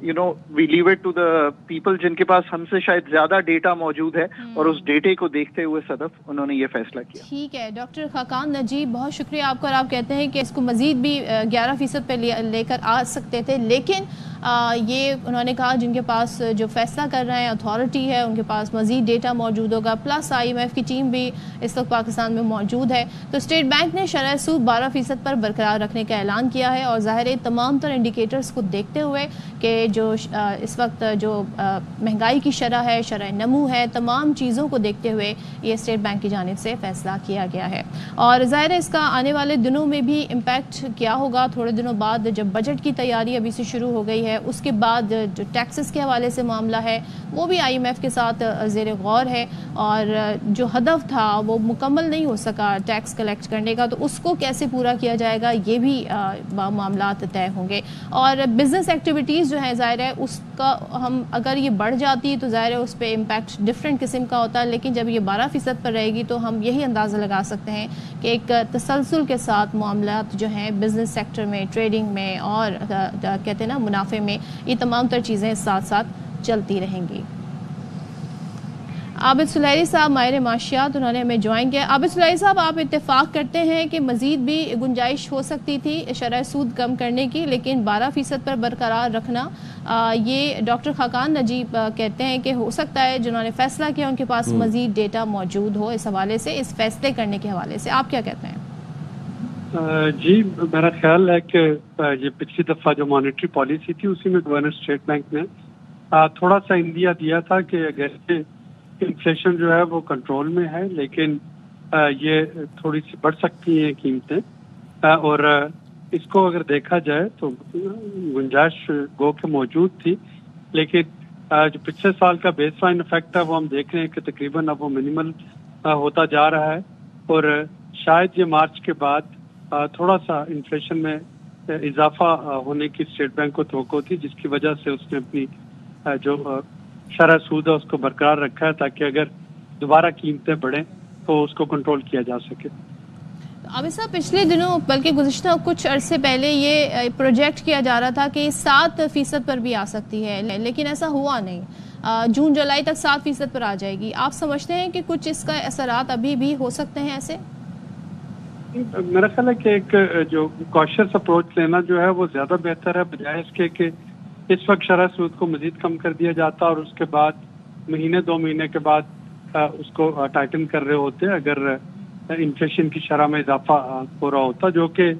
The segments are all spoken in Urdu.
We leave it to the people جن کے پاس ہم سے شاید زیادہ ڈیٹا موجود ہے، اور اس ڈیٹے کو دیکھتے ہوئے صدف انہوں نے یہ فیصلہ کیا. ٹھیک ہے ڈاکٹر خاقان نجیب، بہت شکریہ آپ کا. اور آپ کہتے ہیں کہ اس کو مزید بھی 11% پہ لے کر آ سکتے تھے، لیکن یہ انہوں نے کہا جن کے پاس جو فیصلہ کر رہے ہیں اتھارٹی ہے، ان کے پاس مزید ڈیٹا موجود ہوگا، پلس IMF کی ٹیم بھی اس وقت پاکستان میں موجود ہے. تو اسٹیٹ بینک نے شرح سود 12% پر برقرار رکھنے کا اعلان کیا ہے، اور ظاہر ہے تمام تر انڈیکیٹرز کو دیکھتے ہوئے کہ جو اس وقت جو مہنگائی کی شرح ہے، شرح نمو ہے، تمام چیزوں کو دیکھتے ہوئے یہ اسٹیٹ بینک کی جانب سے فیصلہ کیا گیا ہے. اور ظاہر ہے اس کا آنے والے دنوں میں بھی امپیکٹ کیا ہوگا. تھوڑے دنوں بعد جب بجٹ کی تیاری ابھی سے شروع ہو گئی ہے، اس کے بعد جو ٹیکسز کے حوالے سے معاملہ ہے وہ بھی IMF کے ساتھ زیر غور ہے، اور جو ہدف تھا وہ مکمل نہیں ہو سکا ٹیکس کلیکٹ کرنے کا، تو اس کو کیسے پورا کیا جائے گا یہ بھی معاملات طے ہوں گے. اور بزنس ایکٹیویٹیز جو ہیں ظاہر ہے اس کا ہم اگر یہ بڑھ جاتی ہے تو ظاہر ہے اس پہ امپیکٹ ڈفرینٹ قسم کا ہوتا ہے، لیکن جب یہ 12% پر رہے گی تو ہم یہی اندازہ لگا سکتے ہیں کہ ایک تسلسل کے ساتھ معاملات جو ہیں بزنس سیکٹر میں، ٹریڈنگ میں اور کہتے ہیں نا منافع میں، یہ تمام تر چیزیں ساتھ ساتھ چلتی رہیں گی. عابد سلیری صاحب ماہر معاشیات، انہوں نے ہمیں جوائن کیا. عابد سلیری صاحب، آپ اتفاق کرتے ہیں کہ مزید بھی گنجائش ہو سکتی تھی شرح سود کم کرنے کی، لیکن 12% پر برقرار رکھنا یہ ڈاکٹر خاقان نجیب کہتے ہیں کہ ہو سکتا ہے جنہوں نے فیصلہ کیا ان کے پاس مزید ڈیٹا موجود ہو اس حوالے سے، اس فیصلے کرنے کے حوالے سے. آپ کیا کہتے ہیں؟ جی میرا خیال ہے کہ یہ پچھلی دفعہ جو مانیٹری پالیسی تھی اسی میں گورنر اسٹیٹ بینک نے تھوڑا سا اندیا دیا تھا کہ اگر انفلیشن جو ہے وہ کنٹرول میں ہے، لیکن یہ تھوڑی سی بڑھ سکتی ہیں قیمتیں، اور اس کو اگر دیکھا جائے تو گنجائش گو کے موجود تھی، لیکن جو پچھلے سال کا بیس لائن افیکٹ ہے وہ ہم دیکھ رہے ہیں کہ تقریباً اب وہ منیمل ہوتا جا رہا ہے، اور شاید یہ مارچ کے بعد تھوڑا سا انفلیشن میں اضافہ ہونے کی اسٹیٹ بینک کو توقع تھی، جس کی وجہ سے اس نے اپنی جو شرح سود ہے اس کو برقرار رکھا ہے تاکہ اگر دوبارہ قیمتیں بڑھیں تو اس کو کنٹرول کیا جا سکے. عابد صاحب، پچھلے دنوں بلکہ گزشتہ کچھ عرصے پہلے یہ پروجیکٹ کیا جا رہا تھا کہ 7% پر بھی آ سکتی ہے، لیکن ایسا ہوا نہیں. جون جولائی تک 7% پر آ جائے گی. آپ سمجھتے ہیں کہ کچھ اس کا اثرات ابھی بھی ہو سکتے ہیں ایسے؟ میرا خیال ہے کہ ایک جو کوشس اپروچ لینا جو ہے وہ زیادہ بہتر ہے، بجائے اس کے کہ اس وقت شرح سود کو مزید کم کر دیا جاتا اور اس کے بعد مہینے 2 مہینے کے بعد اس کو ٹائٹن کر رہے ہوتے اگر انفلیشن کی شرح میں اضافہ ہو رہا ہوتا، جو کہ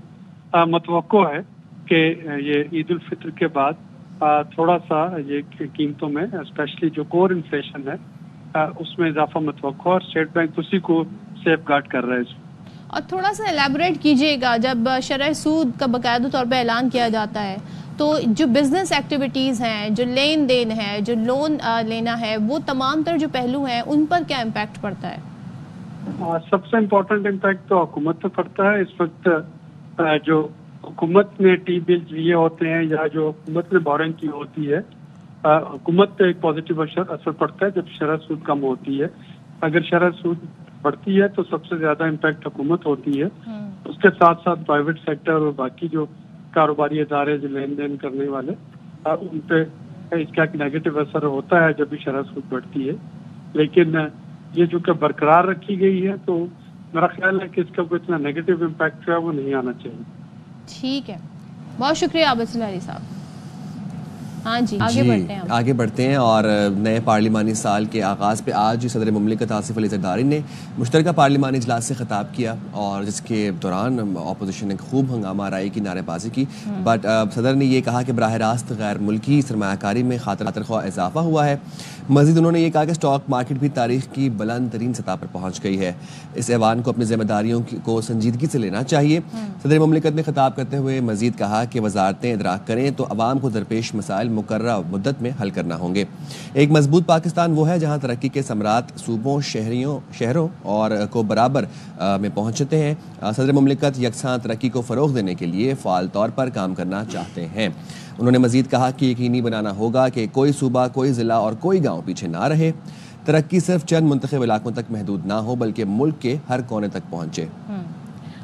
متوقع ہے کہ یہ عید الفطر کے بعد تھوڑا سا یہ قیمتوں میں اسپیشلی جو کور انفلیشن ہے اس میں اضافہ متوقع، اور اسٹیٹ بینک اسی کو سیف گارڈ کر رہا ہے. اور تھوڑا سا الیبوریٹ کیجئے گا، جب شرح سود کا باقاعدہ طور پہ اعلان کیا جاتا ہے تو جو بزنس ایکٹیویٹیز ہیں، جو لین دین ہے، جو لون لینا ہے، وہ تمام تر جو پہلو ہیں ان پر کیا امپیکٹ پڑتا ہے؟ سب سے امپورٹنٹ امپیکٹ تو حکومت پہ پڑتا ہے. اس وقت جو حکومت نے ٹی بلز لیے ہوتے ہیں یا جو حکومت نے بورنگ کی ہوتی ہے، حکومت پہ ایک پازیٹیو اثر پڑتا ہے جب شرح سود کم ہوتی ہے. اگر شرح سود بڑھتی ہے تو سب سے زیادہ امپیکٹ حکومت ہوتی ہے، اس کے ساتھ ساتھ پرائیویٹ سیکٹر اور باقی جو کاروباری ادارے جو لین دین کرنے والے ان پہ اس کا ایک نیگیٹو اثر ہوتا ہے جب بھی شرح سود بڑھتی ہے. لیکن یہ جو کہ برقرار رکھی گئی ہے تو میرا خیال ہے کہ اس کا کوئی اتنا نیگیٹو امپیکٹ جو ہے وہ نہیں آنا چاہیے. ٹھیک ہے، بہت شکریہ عابد سلیری صاحب. ہاں جی آگے بڑھتے ہیں اور نئے پارلیمانی سال کے آغاز پہ آج صدر مملکت آصف علی زرداری نے مشترکہ پارلیمانی اجلاس سے خطاب کیا، اور جس کے دوران اپوزیشن نے خوب ہنگامہ آرائی کی، نعرے بازی کی. بٹ صدر نے یہ کہا کہ براہ راست غیر ملکی سرمایہ کاری میں خاطر خواہ اضافہ ہوا ہے. مزید انہوں نے یہ کہا کہ اسٹاک مارکیٹ بھی تاریخ کی بلند ترین سطح پر پہنچ گئی ہے. اس ایوان کو اپنی ذمہ داریوں کو سنجیدگی سے لینا چاہیے. صدر مملکت نے خطاب کرتے ہوئے مزید کہا کہ وزارتیں ادراک کریں تو عوام کو درپیش مسائل مقررہ مدت میں حل کرنا ہوں گے. ایک مضبوط پاکستان وہ ہے جہاں ترقی کے ثمرات صوبوں، شہروں اور کو برابر میں پہنچتے ہیں. صدر مملکت یکساں ترقی کو فروغ دینے کے لیے فعال طور پر کام کرنا چاہتے ہیں. انہوں نے مزید کہا کہ یقینی بنانا ہوگا کہ کوئی صوبہ، کوئی ضلع اور کوئی گاؤں پیچھے نہ رہے. ترقی صرف چند منتخب علاقوں تک محدود نہ ہو بلکہ ملک کے ہر کونے تک پہنچے.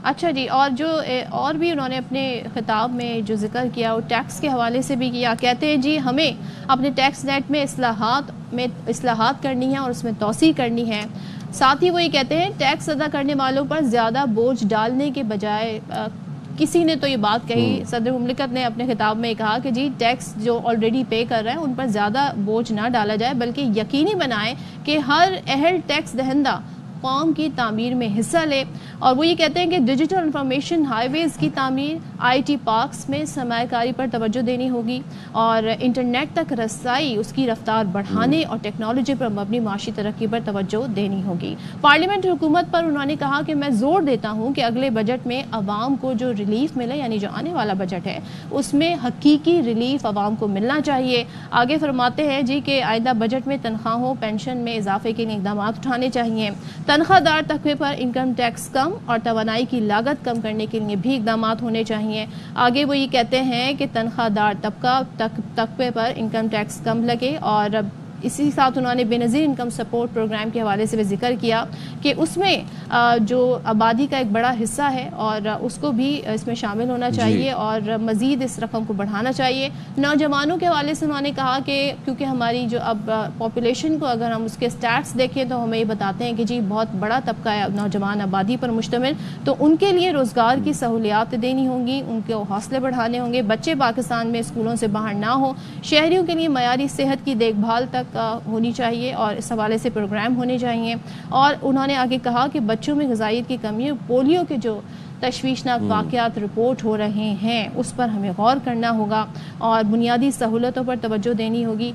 اچھا جی، اور بھی انہوں نے اپنے خطاب میں جو ذکر کیا وہ ٹیکس کے حوالے سے بھی کیا. کہتے ہیں جی ہمیں اپنے ٹیکس نیٹ میں اصلاحات کرنی ہے اور اس میں توسیع کرنی ہے. ساتھ ہی وہ یہ کہتے ہیں ٹیکس ادا کرنے والوں پر زیادہ بوجھ ڈالنے کے بجائے کسی نے تو یہ بات کہی، صدر مملکت نے اپنے خطاب میں کہا کہ جی ٹیکس جو آلریڈی پے کر رہے ہیں ان پر زیادہ بوجھ نہ ڈالا جائے، بلکہ یقینی بنائیں کہ ہر اہل ٹیکس دہندہ قوم کی تعمیر میں حصہ لے. اور وہ یہ کہتے ہیں کہ ڈیجیٹل انفارمیشن ہائی ویز کی تعمیر، آئی ٹی پارکس میں سرمایہ کاری پر توجہ دینی ہوگی اور انٹرنیٹ تک رسائی اس کی رفتار بڑھانے اور ٹیکنالوجی پر مبنی معاشی ترقی پر توجہ دینی ہوگی. پارلیمنٹ حکومت پر انہوں نے کہا کہ میں زور دیتا ہوں کہ اگلے بجٹ میں عوام کو جو ریلیف ملے، یعنی جو آنے والا بجٹ ہے اس میں حقیقی ریلیف عوام کو ملنا چاہیے. آگے فرماتے ہیں جی کہ آئندہ بجٹ میں تنخواہوں پینشن میں اضافے کے لیے اقدامات اٹھانے چاہیے. تنخواہ دار طبقے پر انکم ٹیکس کم اور توانائی کی لاگت کم کرنے کے لیے بھی اقدامات ہونے چاہیے. آگے وہ یہ کہتے ہیں کہ تنخواہ دار طبقے پر انکم ٹیکس کم لگے. اور اسی ساتھ انہوں نے بے نظیر انکم سپورٹ پروگرام کے حوالے سے بھی ذکر کیا کہ اس میں جو آبادی کا ایک بڑا حصہ ہے اور اس کو بھی اس میں شامل ہونا چاہیے اور مزید اس رقم کو بڑھانا چاہیے. نوجوانوں کے حوالے سے انہوں نے کہا کہ کیونکہ ہماری جو اب پاپولیشن کو اگر ہم اس کے سٹیٹس دیکھیں تو ہمیں یہ بتاتے ہیں کہ جی بہت بڑا طبقہ ہے نوجوان آبادی پر مشتمل، تو ان کے لیے روزگار کی سہولیات دینی ہوں گی، ان کے حوصلے بڑھانے ہوں گے، بچے پاکستان میں اسکولوں سے باہر نہ ہوں، شہریوں کے لیے معیاری صحت کی دیکھ بھال تک ہونی چاہیے اور اس حوالے سے پروگرام ہونے چاہیے. اور انہوں نے آگے کہا کہ بچوں میں غذائیت کی کمی، پولیو کے جو تشویشناک واقعات رپورٹ ہو رہے ہیں اس پر ہمیں غور کرنا ہوگا اور بنیادی سہولتوں پر توجہ دینی ہوگی.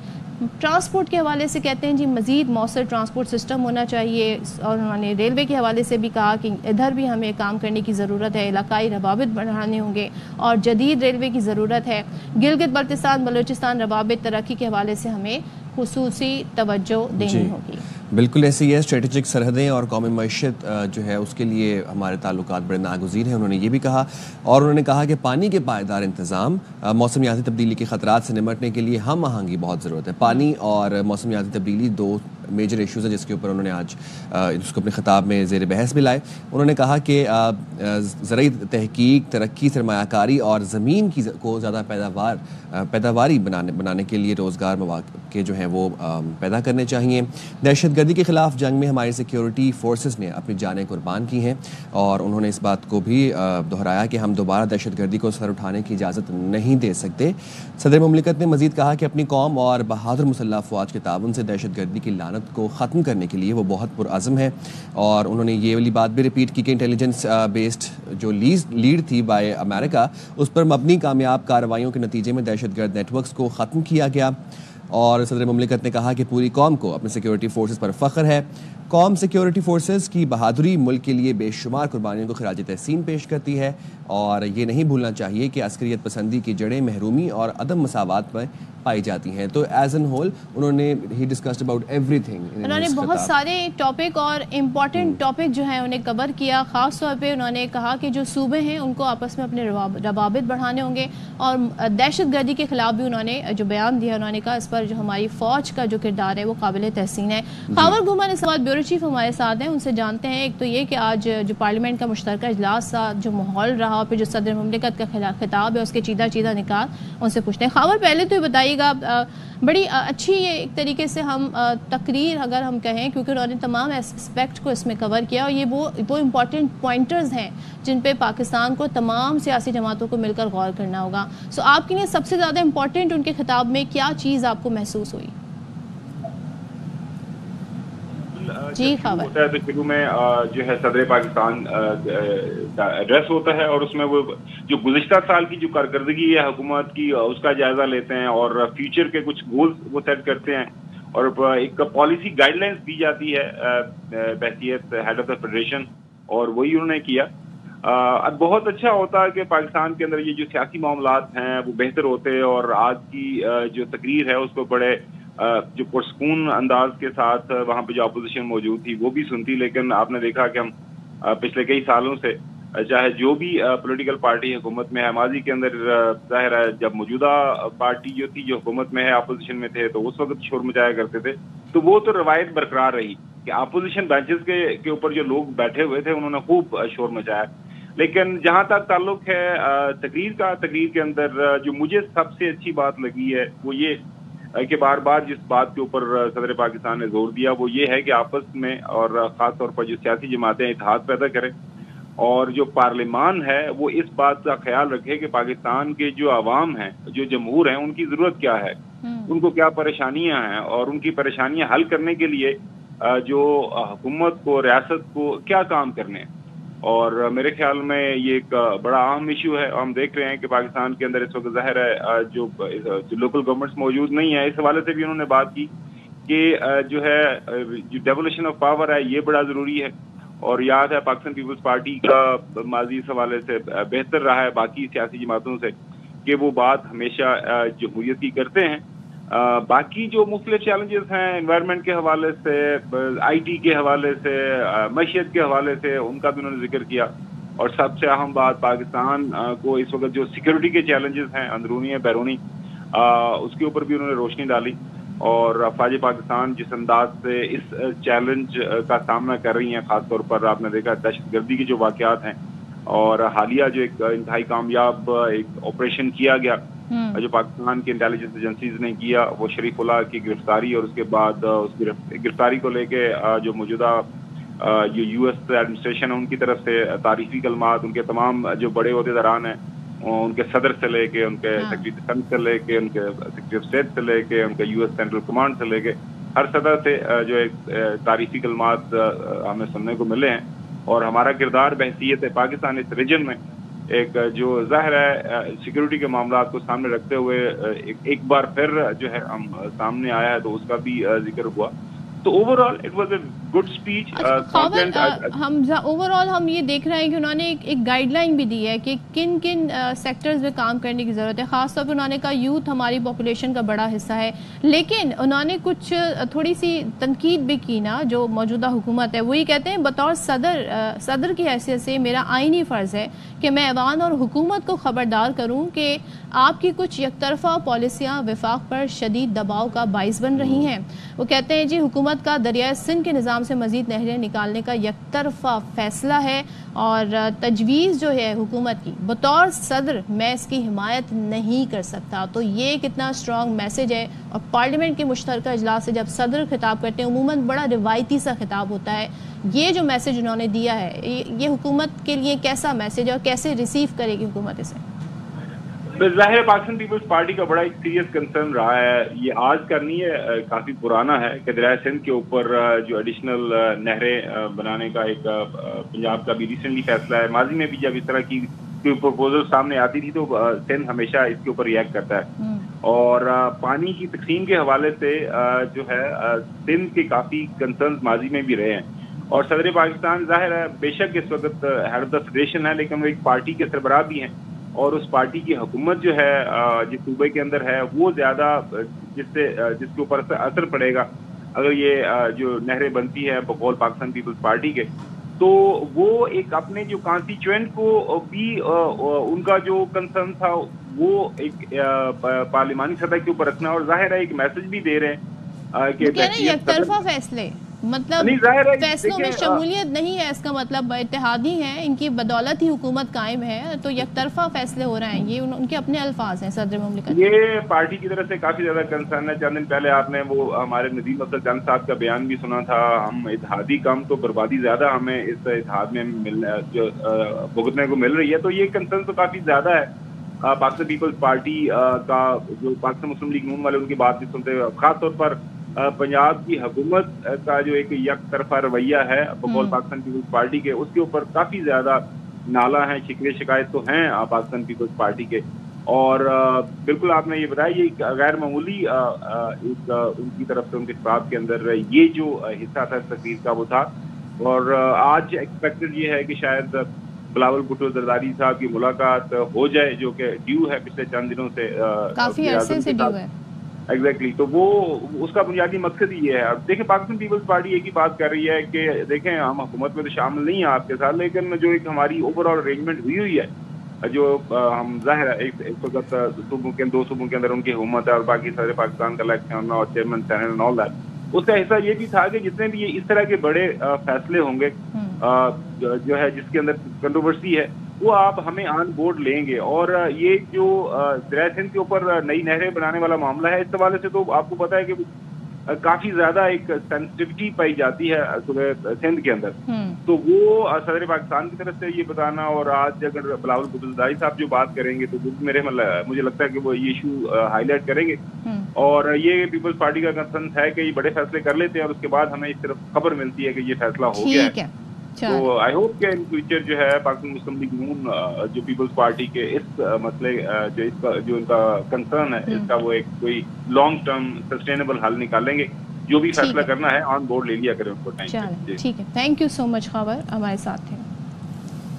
ٹرانسپورٹ کے حوالے سے کہتے ہیں جی مزید مؤثر ٹرانسپورٹ سسٹم ہونا چاہیے. اور انہوں نے ریلوے کے حوالے سے بھی کہا کہ ادھر بھی ہمیں کام کرنے کی ضرورت ہے، علاقائی روابط بڑھانے ہوں گے اور جدید ریلوے کی ضرورت ہے. گلگت بلتستان بلوچستان روابط ترقی کے حوالے سے ہمیں خصوصی توجہ دینی ہوگی. بالکل ایسے ہی ہے. اسٹریٹجک سرحدیں اور قومی معیشت جو ہے اس کے لیے ہمارے تعلقات بڑے ناگزیر ہیں، انہوں نے یہ بھی کہا. اور انہوں نے کہا کہ پانی کے پائیدار انتظام، موسمیاتی تبدیلی کے خطرات سے نمٹنے کے لیے ہم آہنگی بہت ضرورت ہے. پانی اور موسمیاتی تبدیلی دو میجر ایشوز ہیں جس کے اوپر انہوں نے آج اس کو اپنے خطاب میں زیر بحث بھی لائے. انہوں نے کہا کہ زرعی تحقیق، ترقی، سرمایہ کاری اور زمین کو زیادہ پیداواری بنانے کے لیے روزگار مواقع جو ہیں وہ پیدا کرنے چاہیے. دہشت گردی کے خلاف جنگ میں ہماری سیکیورٹی فورسز نے اپنی جانیں قربان کی ہیں اور انہوں نے اس بات کو بھی دہرایا کہ ہم دوبارہ دہشت گردی کو سر اٹھانے کی اجازت نہیں دے سکتے. صدر مملکت نے مزید کہا کہ اپنی قوم اور بہادر مسلح افواج کے تعاون سے دہشت گردی کی لعنت کو ختم کرنے کے لیے وہ بہت پرعزم ہے. اور انہوں نے یہ والی بات بھی ریپیٹ کی کہ انٹیلیجنس بیسڈ جو لیڈ تھی بائی امریکہ اس پر مبنی کامیاب کارروائیوں کے نتیجے میں دہشت گرد نیٹ ورکس کو ختم کیا گیا. اور صدر مملکت نے کہا کہ پوری قوم کو اپنے سیکیورٹی فورسز پر فخر ہے. قوم سیکیورٹی فورسز کی بہادری ملک کے لیے بے شمار قربانیوں کو خراج تحسین پیش کرتی ہے اور یہ نہیں بھولنا چاہیے کہ عسکریت پسندی کی جڑیں محرومی اور عدم مساوات میں پائی جاتی ہیں. تو ایز این ہول انہوں نے ہی ڈسکسڈ اباؤٹ ایوری تھنگ. انہوں نے بہت سارے ٹاپک اور امپورٹنٹ ٹاپک جو ہیں انہیں کور کیا. خاص طور پہ انہوں نے کہا کہ جو صوبے ہیں ان کو آپس میں اپنے روابط بڑھانے ہوں گے اور دہشت گردی کے خلاف بھی انہوں نے جو بیان دیا انہوں نے کہا اس پر جو ہماری فوج کا جو کردار ہے وہ قابل تحسین ہے. خاور گھومن اس وقت بیورو چیف ہمارے ساتھ ہیں، ان سے جانتے ہیں. ایک تو یہ کہ آج جو پارلیمنٹ کا مشترکہ اجلاس تھا، جو ماحول رہا اور پھر جو صدر مملکت کا خطاب ہے اس کے چیدہ نکات ان سے پوچھتے ہیں. خاور پہلے تو یہ بتائیے گا بڑی اچھی یہ ایک طریقے سے ہم تقریر اگر ہم کہیں کیونکہ انہوں نے تمام اسپیکٹ کو اس میں کور کیا اور یہ وہ امپورٹنٹ پوائنٹرز ہیں جن پہ پاکستان کو تمام سیاسی جماعتوں کو مل کر غور کرنا ہوگا. سو آپ کے لیے سب سے زیادہ امپورٹنٹ ان کے خطاب میں کیا چیز آپ کو محسوس ہوئی؟ جی خاور. ہوتا ہے تو شروع میں جو ہے صدر پاکستان ایڈریس ہوتا ہے اور اس میں وہ جو گزشتہ سال کی جو کارکردگی ہے حکومت کی اس کا جائزہ لیتے ہیں اور فیوچر کے کچھ گولز وہ سیٹ کرتے ہیں اور ایک پالیسی گائیڈ لائنس دی جاتی ہے بحیثیت ہیڈ آف دا فیڈریشن اور وہی انہوں نے کیا. اب بہت اچھا ہوتا ہے کہ پاکستان کے اندر یہ جو سیاسی معاملات ہیں وہ بہتر ہوتے اور آج کی جو تقریر ہے اس کو بڑے جو پرسکون انداز کے ساتھ وہاں پہ جو اپوزیشن موجود تھی وہ بھی سنتی. لیکن آپ نے دیکھا کہ ہم پچھلے کئی سالوں سے چاہے جو بھی پولیٹیکل پارٹی حکومت میں ہے ماضی کے اندر ظاہر ہے جب موجودہ پارٹی جو تھی جو حکومت میں ہے اپوزیشن میں تھے تو اس وقت شور مچایا کرتے تھے تو وہ تو روایت برقرار رہی کہ اپوزیشن بینچز کے اوپر جو لوگ بیٹھے ہوئے تھے انہوں نے خوب شور مچایا. لیکن جہاں تک تعلق ہے تقریر کا، تقریر کے اندر جو مجھے سب سے اچھی بات لگی ہے وہ یہ کہ بار بار جس بات کے اوپر صدر پاکستان نے زور دیا وہ یہ ہے کہ آپس میں اور خاص طور پر جو سیاسی جماعتیں اتحاد پیدا کریں، اور جو پارلیمان ہے وہ اس بات کا خیال رکھے کہ پاکستان کے جو عوام ہیں، جو جمہور ہیں، ان کی ضرورت کیا ہے، ان کو کیا پریشانیاں ہیں، اور ان کی پریشانیاں حل کرنے کے لیے جو حکومت کو، ریاست کو کیا کام کرنے ہیں۔ اور میرے خیال میں یہ ایک بڑا اہم ایشو ہے۔ ہم دیکھ رہے ہیں کہ پاکستان کے اندر اس وقت ظاہر ہے جو لوکل گورنمنٹس موجود نہیں ہیں، اس حوالے سے بھی انہوں نے بات کی کہ جو ہے جو ڈیولیشن آف پاور ہے یہ بڑا ضروری ہے، اور یاد ہے پاکستان پیپلز پارٹی کا ماضی اس حوالے سے بہتر رہا ہے باقی سیاسی جماعتوں سے کہ وہ بات ہمیشہ جمہوریت کی کرتے ہیں۔ باقی جو مختلف چیلنجز ہیں انوائرمنٹ کے حوالے سے، آئی ٹی کے حوالے سے، معیشت کے حوالے سے، ان کا بھی انہوں نے ذکر کیا، اور سب سے اہم بات پاکستان کو اس وقت جو سیکورٹی کے چیلنجز ہیں اندرونی یا بیرونی، اس کے اوپر بھی انہوں نے روشنی ڈالی، اور افواج پاکستان جس انداز سے اس چیلنج کا سامنا کر رہی ہیں، خاص طور پر آپ نے دیکھا دہشت گردی کے جو واقعات ہیں، اور حالیہ جو ایک انتہائی کامیاب ایک آپریشن کیا گیا جو پاکستان کی انٹیلیجنس ایجنسیز نے کیا، وہ شریف اللہ کی گرفتاری، اور اس کے بعد اس گرفتاری کو لے کے جو موجودہ جو یو ایس ایڈمنسٹریشن ہے ان کی طرف سے تعریفی کلمات، ان کے تمام جو بڑے عہدیداران ہیں، ان کے صدر سے لے کے، ان کے سیکرٹری ڈیفنس سے لے کے، ان کے سیکرٹری آف اسٹیٹ سے لے کے، ان کے یو ایس سینٹرل کمانڈ سے لے کے، ہر سطح سے جو ایک تعریفی کلمات ہمیں سننے کو ملے ہیں، اور ہمارا کردار بحیثیت پاکستان اس ریجن میں ایک جو ظاہر ہے سیکورٹی کے معاملات کو سامنے رکھتے ہوئے ایک بار پھر جو ہے ہم سامنے آیا ہے، تو اس کا بھی ذکر ہوا۔ تو over all it was a good speech. Over all ہم یہ دیکھ رہے ہیں کہ انہوں نے ایک گائیڈ لائن بھی دی ہے کہ کن کن سیکٹرز میں کام کرنے کی ضرورت ہے، خاص طور پر انہوں نے کہا یوتھ ہماری پاپولیشن کا بڑا حصہ ہے، لیکن انہوں نے کچھ تھوڑی سی تنقید بھی کی نا جو موجودہ حکومت ہے، وہی کہتے ہیں بطور صدر کی حیثیت سے میرا آئینی فرض ہے کہ میں ایوان اور حکومت کو خبردار کروں کہ آپ کی کچھ یک طرفہ پالیسیاں وفاق پر شدید دباؤ کا باعث بن رہی ہیں۔ وہ کہتے ہیں جی حکومت کا دریائے سندھ کے نظام سے مزید نہریں نکالنے کا یک طرفہ فیصلہ ہے، اور تجویز جو ہے حکومت کی بطور صدر میں اس کی حمایت نہیں کر سکتا۔ تو یہ کتنا اسٹرانگ میسج ہے، اور پارلیمنٹ کے مشترکہ اجلاس سے جب صدر خطاب کرتے ہیں عموماً بڑا روایتی سا خطاب ہوتا ہے، یہ جو میسج انہوں نے دیا ہے یہ حکومت کے لیے کیسا میسج ہے اور کیسے ریسیو کرے گی حکومت اسے؟ ظاہر پاکستان پیپلز پارٹی کا بڑا ایک سیریس کنسرن رہا ہے، یہ آج کا نہیں ہے، کافی پرانا ہے کہ دریائے سندھ کے اوپر جو ایڈیشنل نہریں بنانے کا ایک پنجاب کا بھی ریسنٹلی فیصلہ ہے۔ ماضی میں بھی جب اس طرح کی پروپوزل سامنے آتی تھی تو سندھ ہمیشہ اس کے اوپر ریئیکٹ کرتا ہے، اور پانی کی تقسیم کے حوالے سے جو ہے سندھ کے کافی کنسرنز ماضی میں بھی رہے ہیں، اور صدر پاکستان ظاہر ہے بے شک اس وقت ہیڈ آف دا فیڈریشن ہے، لیکن وہ ایک پارٹی کے سربراہ بھی ہیں، اور اس پارٹی کی حکومت جو ہے جس صوبے کے اندر ہے وہ زیادہ جس کے اوپر اثر پڑے گا اگر یہ جو نہریں بنتی ہے بقول پاکستان پیپلز پارٹی کے، تو وہ ایک اپنے جو کانسٹیچوئنٹ کو بھی ان کا جو کنسرن تھا وہ ایک پارلیمانی سطح کے اوپر رکھنا، اور ظاہر ہے ایک میسج بھی دے رہے ہیں کہ یک طرفہ فیصلے مطلب فیصلوں میں شمولیت نہیں ہے، اس کا مطلب اتحادی ہیں، ان کی بدولت ہی حکومت قائم ہے، تو یک طرفہ فیصلے ہو رہے ہیں، یہ ان کے اپنے الفاظ ہیں صدر مملکت۔ یہ پارٹی کی طرف سے کافی زیادہ کنسرن ہے۔ چند دن پہلے آپ نے وہ ہمارے ندیم افضل چند صاحب کا بیان بھی سنا تھا، ہم اتحادی کم تو بربادی زیادہ ہمیں اس اتحاد میں بھگتنے کو مل رہی ہے، تو یہ کنسرن تو کافی زیادہ ہے۔ پاکستان پیپلز پارٹی کا جو پاکستان مسلم لیگ نون والے ان کی بات بھی سنتے ہوئے، خاص طور پر پنجاب کی حکومت کا جو ایک یک طرفہ رویہ ہے بقول پاکستان پیپلز پارٹی کے، اس کے اوپر کافی زیادہ نالہ ہیں، شکوے شکایت تو ہیں پاکستان پیپلز پارٹی کے، اور بالکل آپ نے یہ بتایا یہ غیر معمولی ان کی طرف سے ان کے خطاب کے اندر یہ جو حصہ تھا تقریر کا وہ تھا، اور آج ایکسپیکٹڈ یہ ہے کہ شاید بلاول بھٹو زرداری صاحب کی ملاقات ہو جائے، جو کہ ڈیو ہے پچھلے چند دنوں سے، کافی عرصے سے ڈیو ہے۔ ایگزیکٹلی، تو وہ اس کا بنیادی مقصد ہی یہ ہے۔ اب دیکھیں پاکستان پیپلز پارٹی ایک ہی بات کر رہی ہے کہ دیکھیں ہم حکومت میں تو شامل نہیں ہیں آپ کے ساتھ، لیکن جو ایک ہماری اوور آل ارینجمنٹ ہوئی ہے، جو ہم ظاہر ہے اس وقت دو صوبوں کے اندر ان کی حکومت ہے، اور باقی صدر پاکستان کا الیکشن اور chairman senate and all that, اس کا حصہ یہ بھی تھا کہ جتنے بھی اس طرح کے بڑے فیصلے ہوں گے جو ہے جس کے اندر کنٹروورسی ہے، وہ آپ ہمیں آن بورڈ لیں گے. اور یہ جو دریائے سندھ کے اوپر نئی نہریں بنانے والا معاملہ ہے, اس حوالے سے تو آپ کو پتا ہے کہ کافی زیادہ ایک سینسٹیوٹی پائی جاتی ہے صوبہ سندھ کے اندر. تو وہ صدر پاکستان کی طرف سے یہ بتانا, اور آج اگر بلاول بھٹو زرداری صاحب جو بات کریں گے تو مجھے لگتا ہے کہ وہ یہ ایشو ہائی لائٹ کریں گے. اور یہ پیپلز پارٹی کا کنسرن ہے کہ یہ بڑے فیصلے کر لیتے ہیں اور اس کے بعد ہمیں اس طرف خبر ملتی ہے کہ یہ فیصلہ ہو گیا ہے. تو آئی ہوپ کہ ان فیوچر جو ہے پاکستان مسلم لیگ نون جو پیپلز پارٹی کے اس مسئلے جو ان کا کنسرن ہے اس کا وہ ایک کوئی لانگ ٹرم سسٹینیبل حل نکالیں گے. جو بھی فیصلہ کرنا ہے آن بورڈ لے لیا کریں ان کو ٹائم. ٹھیک ہے, تھینک یو سو مچ خاور ہمارے ساتھ تھے.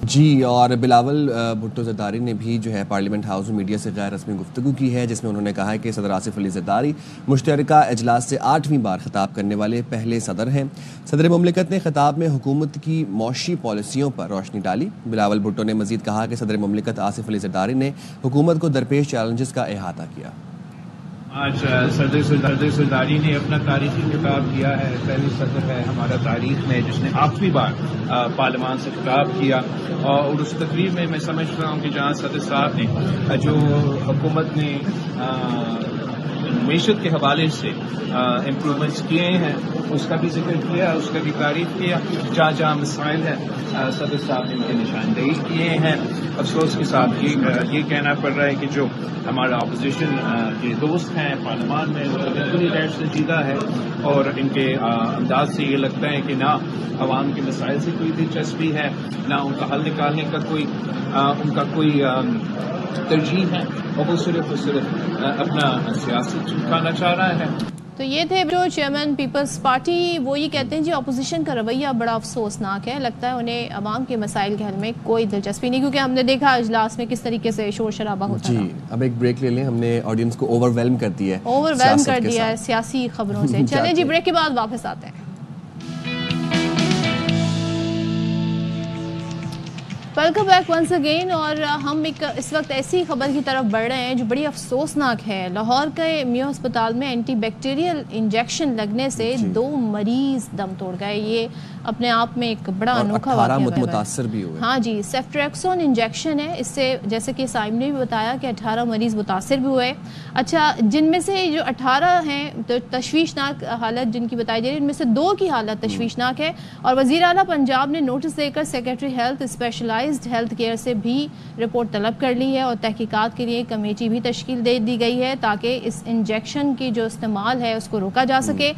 جی, اور بلاول بھٹو زرداری نے بھی جو ہے پارلیمنٹ ہاؤس میں میڈیا سے غیر رسمی گفتگو کی ہے, جس میں انہوں نے کہا ہے کہ صدر آصف علی زرداری مشترکہ اجلاس سے 8ویں بار خطاب کرنے والے پہلے صدر ہیں. صدر مملکت نے خطاب میں حکومت کی معاشی پالیسیوں پر روشنی ڈالی. بلاول بھٹو نے مزید کہا کہ صدر مملکت آصف علی زرداری نے حکومت کو درپیش چیلنجز کا احاطہ کیا. آج صدر زرداری نے اپنا تاریخی خطاب کیا ہے, پہلے صدر ہے ہمارا تاریخ میں جس نے 8ویں بار پارلیمان سے خطاب کیا. اور اس تقریب میں میں سمجھ رہا ہوں کہ جہاں صدر صاحب نے جو حکومت نے معیشت کے حوالے سے امپرومنٹس کیے ہیں اس کا بھی ذکر کیا, اس کا بھی تعریف کیا. جہاں جہاں مسائل ہیں صدر صاحب نے ان کی نشاندہی کیے ہیں. افسوس کے ساتھ یہ کہنا پڑ رہا ہے کہ جو ہمارا اپوزیشن کے دوست ہیں پارلیمان میں وہ بالکل ہی غیر سنجیدہ ہے, اور ان کے انداز سے یہ لگتا ہے کہ نہ عوام کے مسائل سے کوئی دلچسپی ہے, نہ ان کا حل نکالنے کا ان کا کوئی ترجیح ہے, اور وہ صرف اپنا سیاست چمکانا چاہ رہا ہے. تو یہ تھے جو چیئرمین پیپلز پارٹی. وہ یہ کہتے ہیں جی اپوزیشن کا رویہ بڑا افسوسناک ہے, لگتا ہے انہیں عوام کے مسائل کے حل میں کوئی دلچسپی نہیں, کیونکہ ہم نے دیکھا اجلاس میں کس طریقے سے شور شرابہ ہوتا ہے. جی, اب ایک بریک لے لیں, ہم نے آڈینس کو اوور ویلم کر دیا ہے سیاسی خبروں سے. چلیں جی, بریک کے بعد واپس آتے ہیں. Welcome back once again. اور ہم اس وقت ایسی خبر کی طرف بڑھ رہے ہیں جو بڑی افسوسناک ہے. لاہور کے میو ہسپتال میں اینٹی بیکٹیریل انجیکشن لگنے سے 2 مریض دم توڑ گئے. یہ اپنے آپ میں ایک بڑا انوکھا واقعہ ہے. متاثر بھی ہوئے. ہاں جی, سیفٹریکسون انجیکشن ہے. اس سے جیسے کہ سائم نے بھی بتایا کہ 18 مریض متاثر بھی ہوئے. اچھا, جن میں سے جو 18 ہیں تو تشویشناک حالت جن کی بتائی جا رہی ہے, ان میں سے 2 کی حالت تشویشناک ہے. اور وزیر اعلیٰ پنجاب نے نوٹس دے کر secretary health specialized health care سے بھی رپورٹ طلب کر لی ہے, اور تحقیقات کے لیے کمیٹی بھی تشکیل دے دی گئی ہے تاکہ اس انجیکشن کی جو استعمال ہے اس کو روکا جا سکے.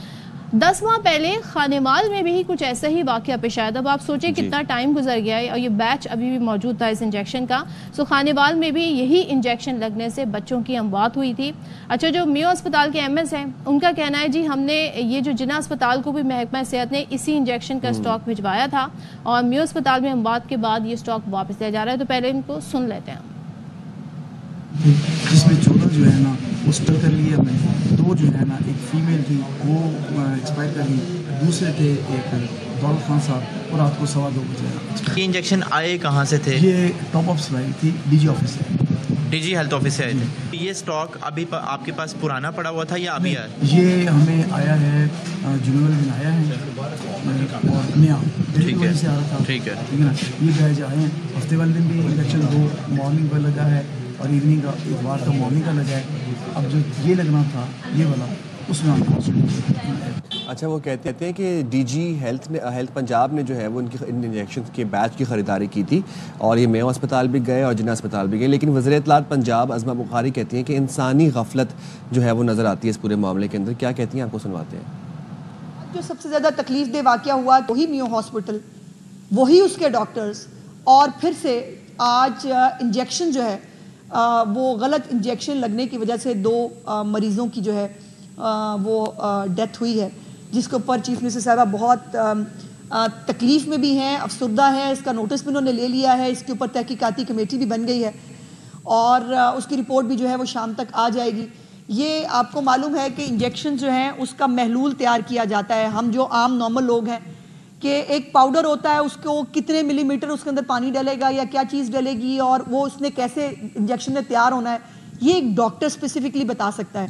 10 ماہ پہلے خانیمال میں بھی کچھ ایسا ہی واقعہ پیش آیا. اب آپ سوچیں کتنا ٹائم گزر گیا ہے, اور یہ بیچ ابھی بھی موجود تھا اس انجیکشن کا. خانیمال میں بھی یہی انجیکشن لگنے سے بچوں کی اموات ہوئی تھی. اچھا, جو میو اسپتال کے MS ہیں ان کا کہنا ہے جی ہم نے یہ جو جناح اسپتال کو بھی محکمہ صحت نے اسی انجیکشن کا اسٹاک بھجوایا تھا, اور میو اسپتال میں اموات کے بعد یہ اسٹاک واپس لیا جا رہا ہے. تو پہلے ان کو سن لیتے ہیں. جس میں 14 جو ہے نا وہ سٹر کر لیا میں, 2 جو ہے نا ایک فیمیل تھی وہ ایکسپائر کر گئی, دوسرے تھے ایک دولت خان صاحب, اور رات کو 2:15 بجے. یہ انجیکشن آئے کہاں سے تھے؟ یہ ٹاپ اپ سلائی تھی DG آفس سے, DG ہیلتھ آفس سے آئے تھے. یہ اسٹاک ابھی آپ کے پاس پرانا پڑا ہوا تھا یا ابھی آیا؟ یہ ہمیں آیا ہے جنوری میں آیا ہے, اور نیا ڈیلیوری سے آ رہا تھا. ٹھیک ہے نا, یہ بیچ آئے ہیں. ہفتے والے دن بھی انجیکشن 2 مارننگ پر لگا ہے اور ایوننگ کا اتوار کا مارننگ کا لگا ہے. اب جو یہ لگنا تھا یہ والا اس میں اچھا, وہ کہتے ہیں کہ DG ہیلتھ پنجاب نے جو ہے وہ ان انجیکشن کے بیچ کی خریداری کی تھی, اور یہ میو اسپتال بھی گئے اور جناح اسپتال بھی گئے. لیکن وزیر اطلاعات پنجاب عظمہ بخاری کہتی ہیں کہ انسانی غفلت جو ہے وہ نظر آتی ہے اس پورے معاملے کے اندر. کیا کہتی ہیں, آپ کو سنواتے ہیں. جو سب سے زیادہ تکلیف دہ واقعہ ہوا وہی میو ہاسپٹل, وہی اس کے ڈاکٹرز, اور پھر سے آج انجیکشن جو ہے وہ غلط انجیکشن لگنے کی وجہ سے 2 مریضوں کی جو ہے وہ ڈیتھ ہوئی ہے, جس کے اوپر چیف منسٹر صاحبہ بہت تکلیف میں بھی ہیں, افسردہ ہیں. اس کا نوٹس بھی انہوں نے لے لیا ہے, اس کے اوپر تحقیقاتی کمیٹی بھی بن گئی ہے, اور اس کی رپورٹ بھی جو ہے وہ شام تک آ جائے گی. یہ آپ کو معلوم ہے کہ انجیکشن جو ہیں اس کا محلول تیار کیا جاتا ہے. ہم جو عام نارمل لوگ ہیں کہ ایک پاؤڈر ہوتا ہے, اس کو کتنے ملی میٹر اس کے اندر پانی ڈلے گا یا کیا چیز ڈلے گی, اور وہ اس نے کیسے انجیکشن میں تیار ہونا ہے, یہ ایک ڈاکٹر اسپیسیفکلی بتا سکتا ہے.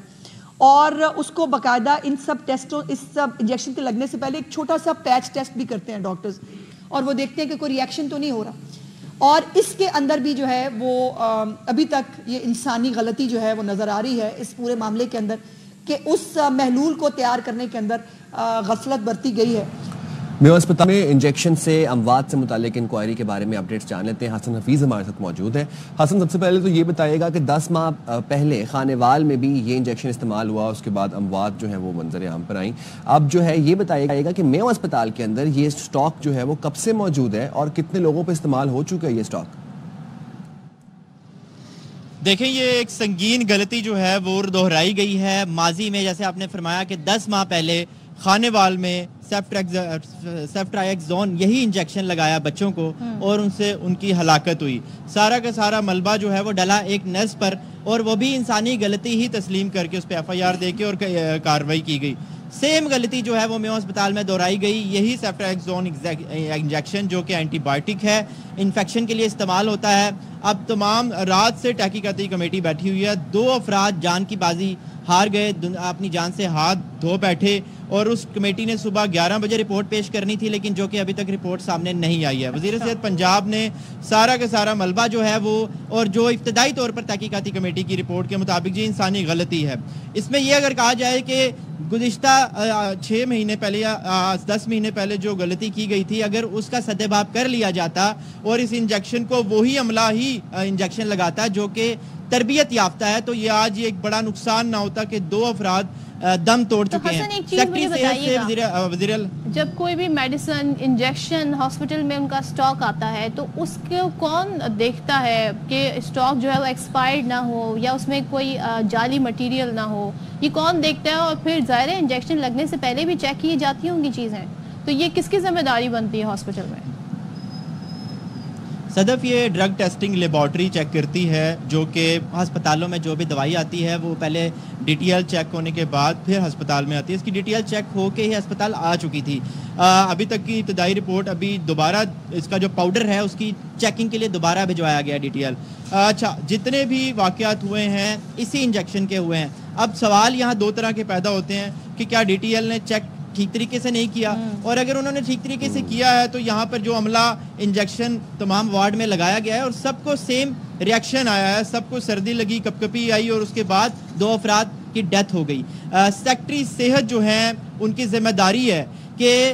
اور اس کو باقاعدہ ان سب ٹیسٹوں, اس سب انجیکشن کے لگنے سے پہلے ایک چھوٹا سا پیچ ٹیسٹ بھی کرتے ہیں ڈاکٹرز, اور وہ دیکھتے ہیں کہ کوئی ریئیکشن تو نہیں ہو رہا. اور اس کے اندر بھی جو ہے وہ ابھی تک یہ انسانی غلطی جو ہے وہ نظر آ رہی ہے اس پورے معاملے کے اندر کہ اس محلول کو تیار کرنے کے اندر غفلت برتی گئی ہے. میو اسپتال میں انجیکشن سے اموات سے متعلق انکوائری کے بارے میں اپڈیٹس جان لیتے ہیں. حسن حفیظ ہمارے ساتھ موجود ہیں. حسن, سب سے پہلے تو یہ بتائیے گا کہ 10 ماہ پہلے خانیوال میں بھی یہ انجیکشن استعمال ہوا, اس کے بعد اموات جو ہیں وہ منظر عام پر آئیں. اب جو ہے یہ بتائیے گا کہ میو اسپتال کے اندر یہ سٹاک جو ہے وہ کب سے موجود ہے اور کتنے لوگوں پہ استعمال ہو چکا ہے یہ سٹاک؟ دیکھیں, یہ ایک سنگین غلطی جو ہے وہ دہرائی گئی ہے ماضی میں. جیسے آپ نے فرمایا کہ 10 ماہ پہلے خانیوال میں سیفٹرائیکزون یہی انجیکشن لگایا بچوں کو اور ان سے ان کی ہلاکت ہوئی. سارا کا سارا ملبہ جو ہے وہ ڈلا ایک نرس پر, اور وہ بھی انسانی غلطی ہی تسلیم کر کے اس پہ FIR دے کے اور کارروائی کی گئی. سیم غلطی جو ہے وہ میو اسپتال میں دہرائی گئی. یہی سیفٹرائیکزون انجیکشن جو کہ اینٹی بائیوٹک ہے, انفیکشن کے لیے استعمال ہوتا ہے. اب تمام رات سے تحقیقاتی کمیٹی بیٹھی ہوئی ہے. 2 افراد جان کی بازی ہار گئے, اپنی جان سے ہاتھ دھو بیٹھے, اور اس کمیٹی نے صبح 11 بجے رپورٹ پیش کرنی تھی, لیکن جو کہ ابھی تک رپورٹ سامنے نہیں آئی ہے. وزیر صحت پنجاب نے سارا کا سارا ملبہ جو ہے وہ, اور جو ابتدائی طور پر تحقیقاتی کمیٹی کی رپورٹ کے مطابق جی انسانی غلطی ہے. اس میں یہ اگر کہا جائے کہ گزشتہ 6 مہینے پہلے یا 10 مہینے پہلے جو غلطی کی گئی تھی, اگر اس کا سدباب کر لیا جاتا اور اس انجیکشن کو وہی عملہ ہی انجیکشن لگاتا جو کہ تربیت یافتہ ہے, تو یہ آج ایک بڑا نقصان نہ ہوتا کہ 2 افراد دم توڑ چکے ہیں. سیکٹری سے جب کوئی بھی میڈیسن انجیکشن ہاسپٹل میں ان کا سٹاک آتا ہے تو اس کو کون دیکھتا ہے کہ سٹاک جو ہے وہ ایکسپائرڈ نہ ہو یا اس میں کوئی جعلی مٹیریل نہ ہو؟ یہ کون دیکھتا ہے؟ اور پھر ظاہر انجیکشن لگنے سے پہلے بھی چیک کی جاتی ہوں گی چیزیں, تو یہ کس کی ذمہ داری بنتی ہے ہاسپٹل میں؟ صدف, یہ ڈرگ ٹیسٹنگ لیبارٹری چیک کرتی ہے, جو کہ ہسپتالوں میں جو بھی دوائی آتی ہے وہ پہلے ڈیٹیل چیک ہونے کے بعد پھر ہسپتال میں آتی ہے. اس کی ڈیٹیل چیک ہو کے ہی ہسپتال آ چکی تھی. ابھی تک کی ابتدائی رپورٹ, ابھی دوبارہ اس کا جو پاؤڈر ہے اس کی چیکنگ کے لیے دوبارہ بھجوایا گیا ڈیٹیل. اچھا, جتنے بھی واقعات ہوئے ہیں اسی انجیکشن کے ہوئے ہیں. اب سوال یہاں 2 طرح کے پیدا ہوتے ہیں کہ کیا ڈیٹیل نے چیک ٹھیک طریقے سے نہیں کیا, اور اگر انہوں نے ٹھیک طریقے سے کیا ہے تو یہاں پر جو عملہ انجیکشن تمام وارڈ میں لگایا گیا ہے اور سب کو سیم ریاکشن آیا ہے, سب کو سردی لگی, کپ کپی آئی, اور اس کے بعد 2 افراد کی ڈیتھ ہو گئی. سیکٹری صحت جو ہیں ان کی ذمہ داری ہے کہ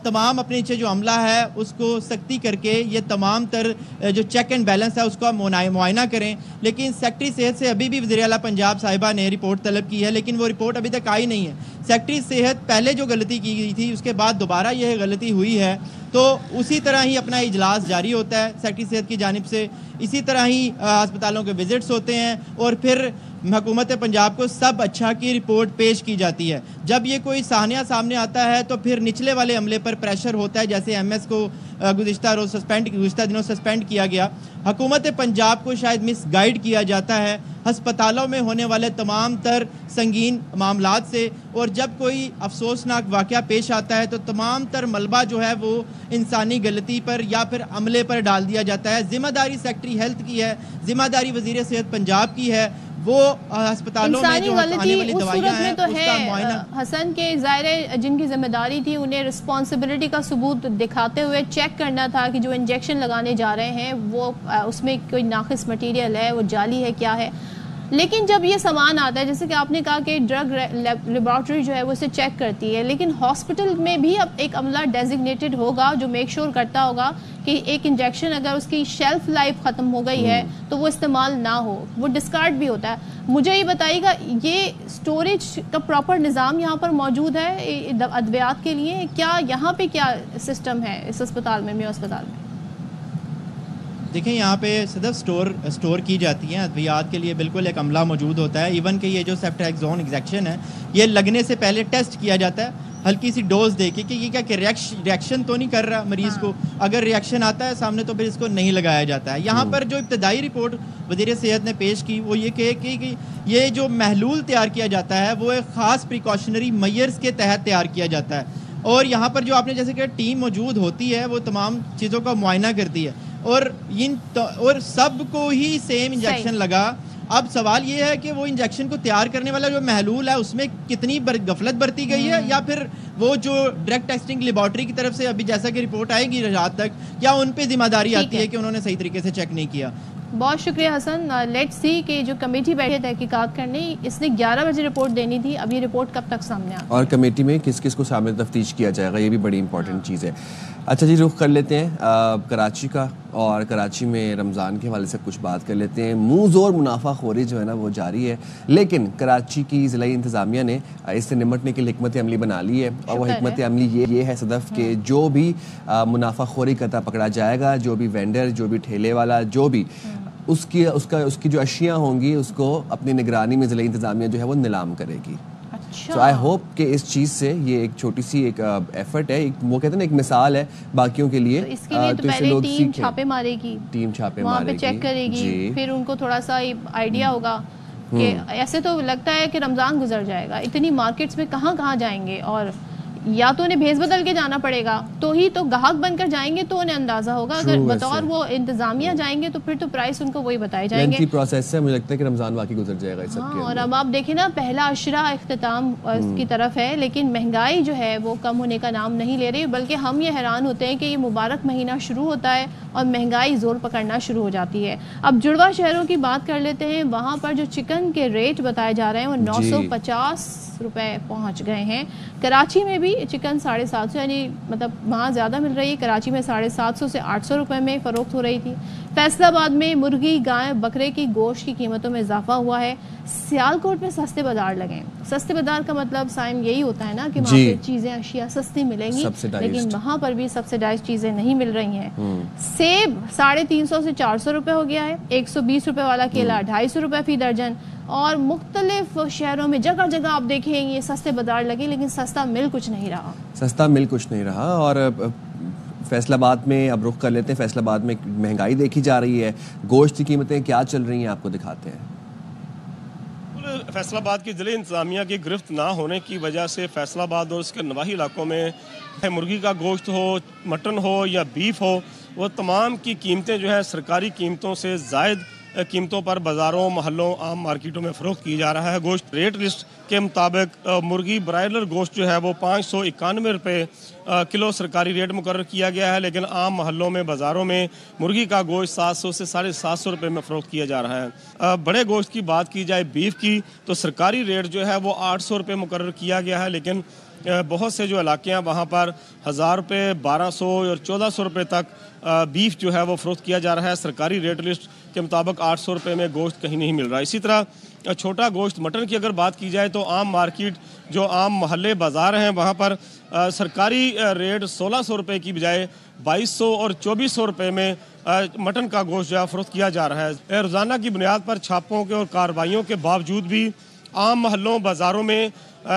تمام اپنے نیچے جو عملہ ہے اس کو سختی کر کے یہ تمام تر جو چیک اینڈ بیلنس ہے اس کا معائنہ کریں. لیکن سیکٹری صحت سے ابھی بھی وزیر اعلیٰ پنجاب صاحبہ نے رپورٹ طلب کی ہے, لیکن وہ رپورٹ ابھی تک آئی نہیں ہے. سیکٹری صحت پہلے جو غلطی کی گئی تھی اس کے بعد دوبارہ یہ غلطی ہوئی ہے, تو اسی طرح ہی اپنا اجلاس جاری ہوتا ہے سیکٹری صحت کی جانب سے, اسی طرح ہی ہسپتالوں کے وزٹس ہوتے ہیں, اور پھر حکومت پنجاب کو سب اچھا کی رپورٹ پیش کی جاتی ہے. جب یہ کوئی سانحہ سامنے آتا ہے تو پھر نچلے والے عملے پر پریشر ہوتا ہے, جیسے MS کو گزشتہ دنوں سسپینڈ کیا گیا. حکومت پنجاب کو شاید مس گائیڈ کیا جاتا ہے ہسپتالوں میں ہونے والے تمام تر سنگین معاملات سے, اور جب کوئی افسوسناک واقعہ پیش آتا ہے تو تمام تر ملبہ جو ہے وہ انسانی غلطی پر یا پھر عملے پر ڈال دیا جاتا ہے. ذمہ داری سیکٹری ہیلتھ کی ہے, ذمہ داری وزیر صحت پنجاب کی ہے. وہ ہسپتالوں میں جو آنے والی دوائیاں ہیں اس کا معائنہ. حسن کے ظاہر جن کی ذمہ داری تھی انہیں رسپانسبلٹی کا ثبوت دکھاتے ہوئے چیک کرنا تھا کہ جو انجیکشن لگانے جا رہے ہیں وہ اس میں کوئی ناقص مٹیریل ہے, وہ جعلی ہے, کیا ہے. لیکن جب یہ سامان آتا ہے, جیسے کہ آپ نے کہا کہ ڈرگ لیبارٹری جو ہے وہ اسے چیک کرتی ہے, لیکن ہاسپٹل میں بھی اب ایک عملہ ڈیزگنیٹڈ ہوگا جو میک شور کرتا ہوگا کہ ایک انجیکشن اگر اس کی شیلف لائف ختم ہو گئی ہے تو وہ استعمال نہ ہو, وہ ڈسکارڈ بھی ہوتا ہے. مجھے یہ بتائیے گا, یہ سٹوریج کا پراپر نظام یہاں پر موجود ہے ادویات کے لیے؟ کیا یہاں پہ کیا سسٹم ہے اس اسپتال میں, میو اسپتال میں؟ دیکھیں, یہاں پہ صرف سٹور کی جاتی ہیں ادویات کے لیے, بالکل ایک عملہ موجود ہوتا ہے. ایون کہ یہ جو سیفٹرائیکزون انجیکشن ہے یہ لگنے سے پہلے ٹیسٹ کیا جاتا ہے ہلکی سی ڈوز دے کے کہ یہ کیا کہ ریاکشن تو نہیں کر رہا مریض کو. اگر ریاکشن آتا ہے سامنے تو پھر اس کو نہیں لگایا جاتا ہے. یہاں پر جو ابتدائی رپورٹ وزیر صحت نے پیش کی وہ یہ کہ یہ جو محلول تیار کیا جاتا ہے وہ ایک خاص پریکاشنری میئرز کے تحت تیار کیا جاتا ہے, اور یہاں پر جو آپ نے جیسے کہ ٹیم موجود ہوتی ہے وہ تمام چیزوں کا معائنہ کرتی ہے, اور سب کو ہی سیم انجیکشن لگا, اب سوال یہ ہے کہ وہ انجیکشن کو تیار کرنے والا جو محلول ہے اس میں کتنی غفلت برتی گئی ہے، یا پھر وہ جو ڈائریکٹ ٹیسٹنگ لیبارٹری کی طرف سے ابھی جیسا کہ رپورٹ آئے گی رات تک، کیا ان پہ ذمہ داری آتی ہے کہ انہوں نے صحیح طریقے سے چیک نہیں کیا؟ بہت شکریہ حسن. لیٹ سی کہ جو کمیٹی بیٹھی تحقیقات کرنے، اس نے 11 بجے رپورٹ دینی تھی، اب یہ رپورٹ کب تک سامنے آ اور کمیٹی میں کس کس کو شامل تفتیش کیا جائے گا، یہ بھی بڑی امپورٹنٹ چیز ہے. اچھا جی، رخ کر لیتے ہیں کراچی کا، اور کراچی میں رمضان کے حوالے سے کچھ بات کر لیتے ہیں. منہ زور منافع خوری جو ہے نا وہ جاری ہے، لیکن کراچی کی ضلعی انتظامیہ نے اس سے نمٹنے کے لیے حکمت عملی بنا لی ہے، اور وہ حکمت عملی یہ ہے صدف کہ جو بھی منافع خوری کرتا پکڑا جائے گا، جو بھی وینڈر، جو بھی ٹھیلے والا، جو بھی اس کی جو اشیاء ہوں گی اس کو اپنی نگرانی میں ضلعی انتظامیہ جو ہے وہ نیلام کرے گی. سو آئی ہوپ کہ اس چیز سے یہ ایک چھوٹی سی ایک ایفرٹ ہے، وہ کہتے ہیں نا ایک مثال ہے باقیوں کے لیے. اس کے لیے تو پہلے ٹیم چھاپے مارے گی، وہاں پہ چیک کرے گی، پھر ان کو تھوڑا سا آئیڈیا ہوگا کہ ایسے تو لگتا ہے کہ رمضان گزر جائے گا، اتنی مارکیٹس میں کہاں جائیں گے، اور یا تو انہیں بھیس بدل کے جانا پڑے گا، تو ہی تو گاہک بن کر جائیں گے تو انہیں اندازہ ہوگا. اگر بطور وہ انتظامیہ جائیں گے تو پھر تو پرائس ان کو وہی بتائے جائیں گے. پروسیس سے مجھے لگتا ہے کہ رمضان واقعی گزر جائے گا اس سب کے. اور اب آپ دیکھیں نا، پہلا عشرہ اختتام کی طرف ہے، لیکن مہنگائی جو ہے وہ کم ہونے کا نام نہیں لے رہی، بلکہ ہم یہ حیران ہوتے ہیں کہ یہ مبارک مہینہ شروع ہوتا ہے اور مہنگائی زور پکڑنا شروع ہو جاتی ہے. اب جڑواں شہروں کی بات کر لیتے ہیں. وہاں پر جو چکن کے ریٹ بتائے جا رہے ہیں وہ 950 روپے پہنچ گئے ہیں. کراچی میں بھی چکن 750، یعنی مطلب وہاں زیادہ مل رہی ہے، کراچی میں 750 سے 800 روپے میں فروخت ہو رہی تھی. فیصل آباد میں مرغی، گائے، بکرے کی گوشت کی قیمتوں میں اضافہ ہوا ہے. سیالکوٹ میں سستے بازار لگے. سستے بازار کا مطلب سائم یہی ہوتا ہے نا کہ وہاں پہ چیزیں، اشیاء سستی ملیں گی، لیکن وہاں پر بھی سبسیڈائز چیزیں نہیں مل رہی ہیں. سیب 350 سے 400 روپے ہو گیا ہے. 120 روپے والا کیلا 250 روپے فی درجن. اور مختلف شہروں میں جگہ جگہ آپ دیکھیں یہ سستے بازار لگے، لیکن سستا مل کچھ نہیں رہا. اور فیصل آباد میں اب رخ کر لیتے ہیں. فیصل آباد میں مہنگائی دیکھی جا رہی ہے، گوشت کی قیمتیں کیا چل رہی ہیں آپ کو دکھاتے ہیں. فیصل آباد کی ضلع انتظامیہ کی گرفت نہ ہونے کی وجہ سے فیصل آباد اور اس کے نواحی علاقوں میں مرغی کا گوشت ہو، مٹن ہو یا بیف ہو، وہ تمام کی قیمتیں جو ہے سرکاری قیمتوں سے زائد قیمتوں پر بازاروں، محلوں، عام مارکیٹوں میں فروخت کی جا رہا ہے. گوشت ریٹ لسٹ کے مطابق مرغی برائلر گوشت جو ہے وہ 591 روپے کلو سرکاری ریٹ مقرر کیا گیا ہے، لیکن عام محلوں میں، بازاروں میں مرغی کا گوشت 700 سے 750 روپے میں فروخت کیا جا رہا ہے. بڑے گوشت کی بات کی جائے، بیف کی، تو سرکاری ریٹ جو ہے وہ 800 روپے مقرر کیا گیا ہے، لیکن بہت سے جو علاقے ہیں وہاں پر 1000 روپے، 1200 اور 1400 روپے تک بیف جو ہے وہ فروخت کیا جا رہا ہے. سرکاری ریٹ لسٹ کے مطابق 800 روپے میں گوشت کہیں نہیں مل رہا. اسی طرح چھوٹا گوشت مٹن کی اگر بات کی جائے تو عام مارکیٹ، جو عام محلے بازار ہیں، وہاں پر سرکاری ریٹ 1600 روپے کی بجائے 2200 اور 2400 روپے میں مٹن کا گوشت جو ہے فروخت کیا جا رہا ہے. روزانہ کی بنیاد پر چھاپوں کے اور کارروائیوں کے باوجود بھی عام محلوں، بازاروں میں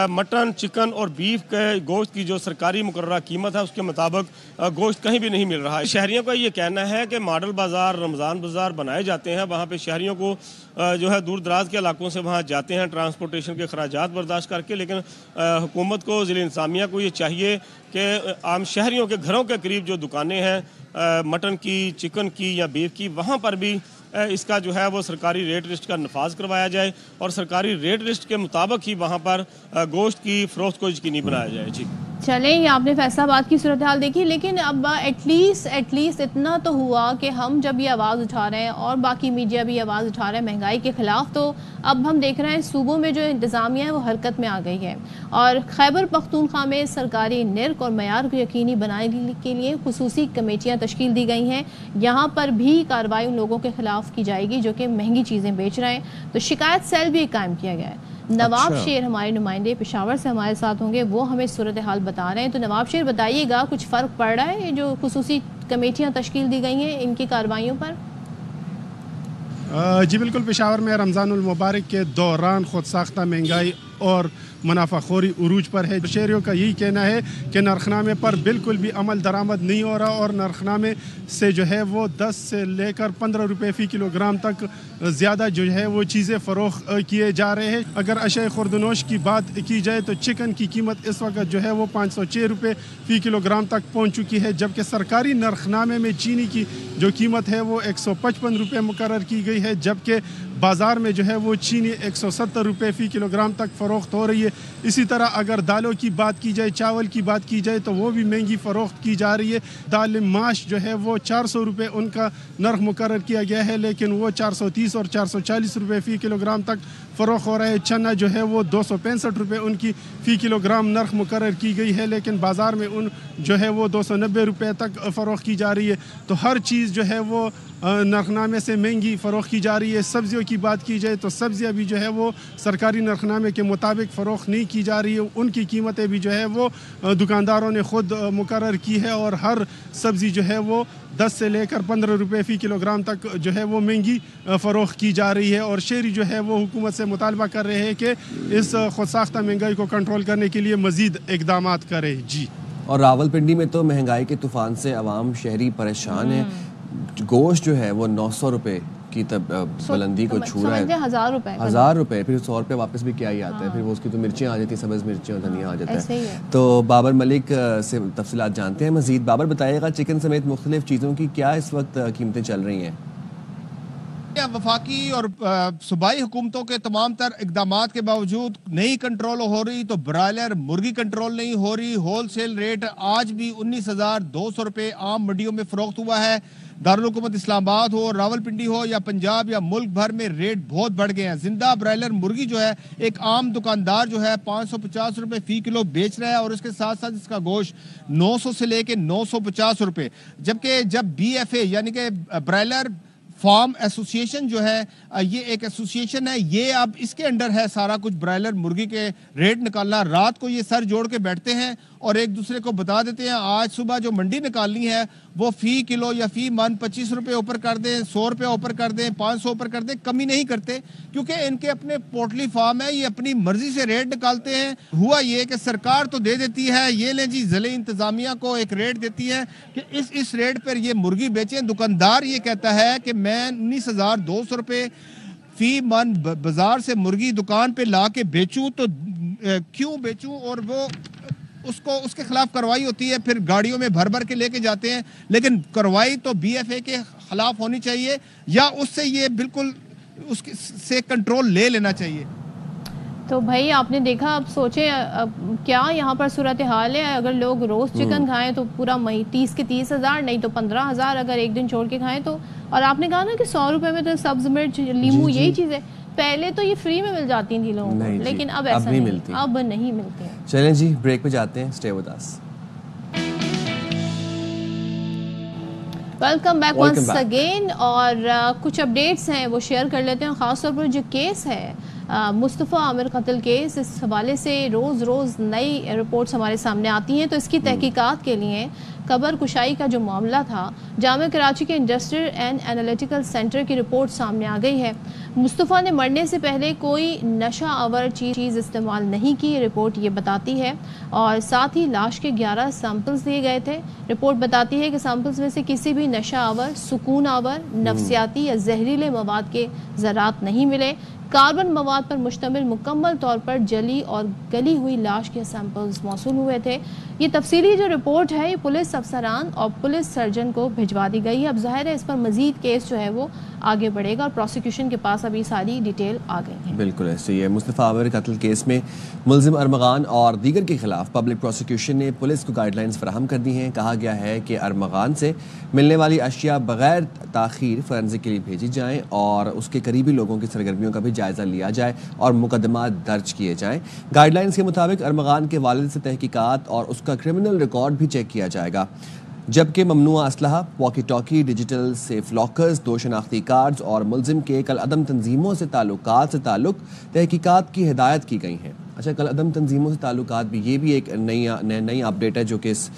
مٹن، چکن اور بیف کے گوشت کی جو سرکاری مقررہ قیمت ہے اس کے مطابق گوشت کہیں بھی نہیں مل رہا ہے. شہریوں کا یہ کہنا ہے کہ ماڈل بازار، رمضان بازار بنائے جاتے ہیں، وہاں پہ شہریوں کو جو ہے دور دراز کے علاقوں سے وہاں جاتے ہیں ٹرانسپورٹیشن کے اخراجات برداشت کر کے، لیکن حکومت کو، ضلع انتظامیہ کو یہ چاہیے کہ عام شہریوں کے گھروں کے قریب جو دکانیں ہیں مٹن کی، چکن کی یا بیف کی، وہاں پر بھی اس کا جو ہے وہ سرکاری ریٹ لسٹ کا نفاذ کروایا جائے اور سرکاری ریٹ لسٹ کے مطابق ہی وہاں پر گوشت کی فروخت کو یقینی بنایا جائے. جی چلیں، آپ نے فیصل آباد کی صورتحال دیکھی، لیکن اب ایٹ لیسٹ اتنا تو ہوا کہ ہم جب یہ آواز اٹھا رہے ہیں اور باقی میڈیا بھی آواز اٹھا رہے ہیں مہنگائی کے خلاف، تو اب ہم دیکھ رہے ہیں صوبوں میں جو انتظامیہ ہے وہ حرکت میں آ گئی ہے. اور خیبر پختونخوا میں سرکاری نرخ اور معیار کو یقینی بنانے کے لیے خصوصی کمیٹیاں تشکیل دی گئی ہیں. یہاں پر بھی کارروائی ان لوگوں کے خلاف کی جائے گی جو کہ مہنگی چیزیں بیچ رہے ہیں. تو شکایت سیل بھی قائم کیا گیا ہے. نواب شیر ہمارے نمائندے پشاور سے ہمارے ساتھ ہوں گے، وہ ہمیں صورتحال بتا رہے ہیں. تو نواب شیر بتائیے گا، کچھ فرق پڑ رہا ہے جو خصوصی کمیٹیاں تشکیل دی گئی ہیں ان کی کارروائیوں پر؟ جی بالکل، پشاور میں رمضان المبارک کے دوران خود ساختہ مہنگائی اور منافع خوری عروج پر ہے. شہریوں کا یہی کہنا ہے کہ نرخنامے پر بالکل بھی عمل درآمد نہیں ہو رہا اور نرخنامے سے جو ہے وہ 10 سے لے کر 15 روپے فی کلو گرام تک زیادہ جو ہے وہ چیزیں فروخت کیے جا رہے ہیں. اگر اشیاء خوردنوش کی بات کی جائے تو چکن کی قیمت اس وقت جو ہے وہ 506 روپے فی کلو گرام تک پہنچ چکی ہے، جبکہ سرکاری نرخنامے میں چینی کی جو قیمت ہے وہ 155 روپے مقرر کی گئی ہے، جبکہ بازار میں جو ہے وہ چینی 170 روپے فی کلو گرام تک فروخت ہو رہی ہے. اسی طرح اگر دالوں کی بات کی جائے، چاول کی بات کی جائے تو وہ بھی مہنگی فروخت کی جا رہی ہے. دال ماش جو ہے وہ 400 روپے ان کا نرخ مقرر کیا گیا ہے، لیکن وہ 430 اور 440 روپے فی کلو گرام تک فروخت ہو رہا ہے. چنا جو ہے وہ 265 روپے ان کی فی کلو گرام نرخ مقرر کی گئی ہے، لیکن بازار میں ان جو ہے وہ 290 روپے تک فروخت کی جا رہی ہے. تو ہر چیز جو ہے وہ نرخنامے سے مہنگی فروخت کی جا رہی ہے. سبزیوں کی بات کی جائے تو سبزیاں بھی جو ہے وہ سرکاری نرخنامے کے مطابق فروخت نہیں کی جا رہی ہے. ان کی قیمتیں بھی جو ہے وہ دکانداروں نے خود مقرر کی ہے اور ہر سبزی جو ہے وہ 10 سے لے کر 15 روپے فی کلو گرام تک جو ہے وہ مہنگی فروخت کی جا رہی ہے. اور شہری جو ہے وہ حکومت سے مطالبہ کر رہے ہیں کہ اس خود ساختہ مہنگائی کو کنٹرول کرنے کے لیے مزید اقدامات کرے. جی. اور راولپنڈی میں تو مہنگائی کے طوفان سے عوام شہری پریشان ہیں. گوشت جو ہے وہ 900 روپے کی بلندی کو چھو رہا ہے. 1000 روپے پھر 100 روپے واپس بھی کیا ہی آتا ہے. پھر وہ اس کی تو مرچیں آ جاتی ہیں، سبز مرچیں اور دھنیا آ جاتا ہے. تو بابر ملک سے تفصیلات جانتے ہیں مزید. بابر بتائیے گا چکن سمیت مختلف چیزوں کی کیا اس وقت قیمتیں چل رہی ہیں؟ وفاقی اور صوبائی حکومتوں کے تمام تر اقدامات کے باوجود نہیں کنٹرول ہو رہی تو برائلر مرغی کنٹرول نہیں ہو رہی. ہول سیل ریٹ آج بھی 19,200 روپے عام منڈیوں میں فروخت ہوا ہے. دارالحکومت اسلام آباد ہو، راولپنڈی ہو یا پنجاب یا ملک بھر میں ریٹ بہت بڑھ گئے ہیں. زندہ برائلر مرغی جو ہے ایک عام دکاندار جو ہے 550 روپے فی کلو بیچ رہا ہے اور اس کے ساتھ ساتھ اس کا گوشت 900 سے لے کے 950 روپے. جبکہ جب BFA یعنی کہ برائلر فارم ایسوسیشن جو ہے یہ ایک ایسوسیشن ہے، یہ اب اس کے انڈر ہے سارا کچھ برائلر مرغی کے ریٹ نکالنا. رات کو یہ سر جوڑ کے بیٹھتے ہیں اور ایک دوسرے کو بتا دیتے ہیں آج صبح جو منڈی نکالنی ہے وہ فی کلو یا فی من 25 روپے اوپر کر دیں، 100 روپے اوپر کر دیں، 500 اوپر کر دیں، کمی نہیں کرتے کیونکہ ان کے اپنے پوٹلی فارم ہے. یہ اپنی مرضی سے ریٹ نکالتے ہیں. ہوا یہ کہ سرکار تو دے دیتی ہے، یہ لیں جی ضلعی انتظامیہ کو ایک ریٹ دیتی ہے کہ اس ریٹ پر یہ مرغی بیچیں. دکاندار یہ کہتا ہے کہ میں 19,200 روپے فی من بازار سے مرغی دکان پہ لا کے بیچوں تو کیوں بیچوں، اور وہ اس کے خلاف کارروائی ہوتی ہے. پھر گاڑیوں میں بھر بھر کے لے کے جاتے ہیں، لیکن کارروائی تو BFA کے خلاف ہونی چاہیے یا اس سے یہ بالکل اس سے کنٹرول لے لینا چاہیے. تو بھائی آپ نے دیکھا، اب سوچیں کیا یہاں پر صورتحال ہے. اگر لوگ روز چکن کھائیں تو پورا 30 کے 30,000 نہیں تو 15,000 اگر ایک دن چھوڑ کے کھائیں تو. اور آپ نے کہا نا کہ 100 روپے میں تو سبز مرچ، لیمو، یہی چیز ہے. پہلے تو یہ فری میں مل جاتی تھی لوگوں کو، لیکن اب ایسا نہیں ملتی، اب نہیں ملتی. چلیں جی بریک پہ جاتے ہیں. Stay with us. Welcome back once again. اور کچھ اپڈیٹس ہیں وہ شیئر کر لیتے ہیں. خاص طور پر جو کیس ہے مصطفیٰ عامر قتل کیس، اس حوالے سے روز روز نئی رپورٹس ہمارے سامنے آتی ہیں. تو اس کی تحقیقات کے لیے قبر کشائی کا جو معاملہ تھا، جامعہ کراچی کے انڈسٹریل اینڈ انالیٹیکل سینٹر کی رپورٹ سامنے آ گئی ہے. مصطفیٰ نے مرنے سے پہلے کوئی نشہ آور چیز استعمال نہیں کی، یہ رپورٹ یہ بتاتی ہے. اور ساتھ ہی لاش کے 11 سیمپلز دیے گئے تھے. رپورٹ بتاتی ہے کہ سیمپلز میں سے کسی بھی نشہ آور، سکون آور، نفسیاتی یا زہریلے مواد کے ذرات نہیں ملے. کاربن مواد پر مشتمل مکمل طور پر جلی اور گلی ہوئی لاش کے سیمپلز موصول ہوئے تھے. یہ تفصیلی جو رپورٹ ہے یہ پولیس افسران اور پولیس سرجن کو بھجوا دی گئی ہے. اب ظاہر ہے اس پر مزید کیس جو ہے وہ آگے بڑھے گا اور پروسیکیوشن کے پاس ابھی ساری ڈیٹیل آ گئی ہے. بالکل ایسے ہی ہے. مصطفیٰ عامر قتل کیس میں ملزم ارمغان اور دیگر کے خلاف پبلک پروسیکیوشن نے پولیس کو گائیڈ لائنز فراہم کر دی ہیں. کہا گیا ہے کہ ارمغان سے ملنے والی اشیاء بغیر تاخیر فورینسک کے لیے بھیجی جائیں اور اس کے قریبی لوگوں کی سرگرمیوں کا بھی جائزہ لیا جائے اور مقدمات درج کیے جائیں. گائیڈ لائنز کے مطابق ارمغان کے والد سے تحقیقات اور اس کا کرمنل ریکارڈ بھی چیک کیا جائے گا، جبکہ ممنوعہ اسلحہ، walkie talkie, digital safe lockers, 2 شناختی کارڈز اور ملزم کے کل عدم تنظیموں سے تعلقات سے تعلق تحقیقات کی ہدایت کی گئی ہیں. اچھا، کل عدم تنظیموں سے تعلقات بھی، یہ بھی ایک نئی اپڈیٹ ہے جو کہ اس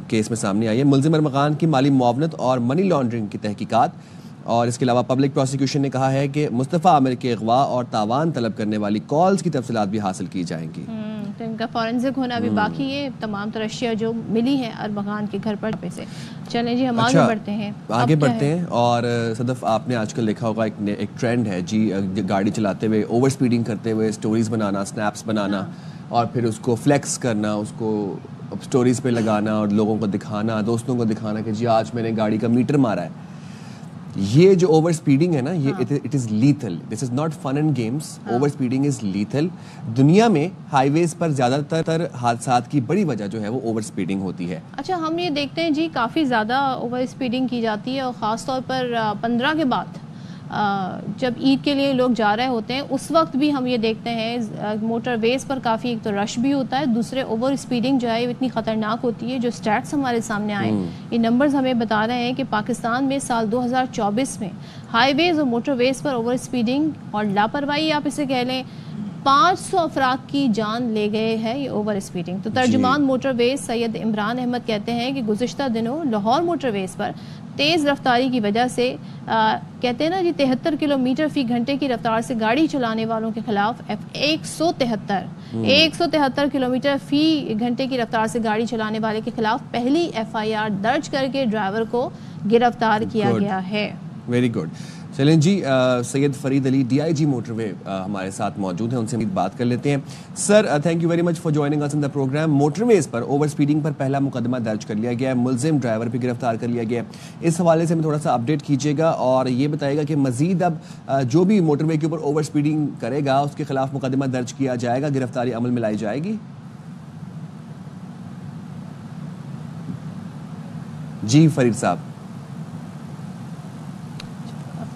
کیس میں سامنے آئی ہے. ملزم ارمغان کی مالی معاونت اور منی لانڈرنگ کی تحقیقات اور اس کے علاوہ پبلک پروسیکیوشن نے کہا ہے کہ مصطفیٰ عامر کے اغوا اور تاوان طلب کرنے والی کالز کی تفصیلات بھی حاصل کی جائیں گی. تو ان کا فورنزک ہونا بھی باقی ہے. تمام تر اشیاء جو ملی ہیں اربغان کے گھر پر سے. چلیں جی ہم آگے بڑھتے ہیں. اور صدف آپ نے آج کل دیکھا ہوگا ایک ٹرینڈ ہے جی, گاڑی چلاتے ہوئے اوور سپیڈنگ کرتے ہوئے سٹوریز بنانا, سنیپس بنانا اور پھر اس کو فلیکس کرنا, اس کو سٹوریز پہ لگانا اور لوگوں کو دکھانا, دوستوں کو دکھانا کہ جی آج میں نے گاڑی کا میٹر مارا ہے. یہ جو اوور سپیڈنگ ہے نا, یہ it is lethal. This is not fun and games. Over speeding is lethal. دنیا میں ہائی ویز پر زیادہ تر حادثات کی بڑی وجہ جو ہے وہ اوور سپیڈنگ ہوتی ہے. اچھا, ہم یہ دیکھتے ہیں جی کافی زیادہ اوور سپیڈنگ کی جاتی ہے, اور خاص طور پر 15 کے بعد جب عید کے لیے لوگ جا رہے ہوتے ہیں اس وقت بھی ہم یہ دیکھتے ہیں موٹر ویز پر کافی ایک تو رش بھی ہوتا ہے, دوسرے اوور سپیڈنگ جو ہے یہ اتنی خطرناک ہوتی ہے. جو سٹیٹس ہمارے سامنے آئے یہ نمبرز ہمیں بتا رہے ہیں کہ پاکستان میں سال 2024 میں ہائی ویز اور موٹر ویز پر اوور سپیڈنگ اور لاپرواہی آپ اسے کہہ لیں 500 افراد کی جان لے گئے ہے یہ اوور سپیڈنگ. تو ترجمان موٹر ویز سید عمران احمد کہتے ہیں کہ گزشتہ دنوں لاہور موٹر ویز پر تیز رفتاری کی وجہ سے کہتے ہیں نا جی 73 کلومیٹر فی گھنٹے کی رفتار سے گاڑی چلانے والوں کے خلاف 173 کلومیٹر فی گھنٹے کی رفتار سے گاڑی چلانے والے کے خلاف پہلی FIR درج کر کے ڈرائیور کو گرفتار کیا گیا ہے. Very good. چلیں جی, سید Farid Ali DIG motorway ہمارے ساتھ موجود ہیں, ان سے بات کر لیتے ہیں. Sir thank you very much for joining us in the programme. Motorways پر اوور سپیڈنگ پر پہلا مقدمہ درج کر لیا گیا ہے, ملزم ڈرائیور بھی گرفتار کر لیا گیا ہے. اس حوالے سے ہمیں تھوڑا سا اپڈیٹ کیجیے گا اور یہ بتائے گا کہ مزید اب جو بھی موٹر وے کے اوپر اوور سپیڈنگ کرے گا اس کے خلاف مقدمہ درج کیا جائے گا, گرفتاری عمل میں لائی جائے گی. جی فرید صاحب.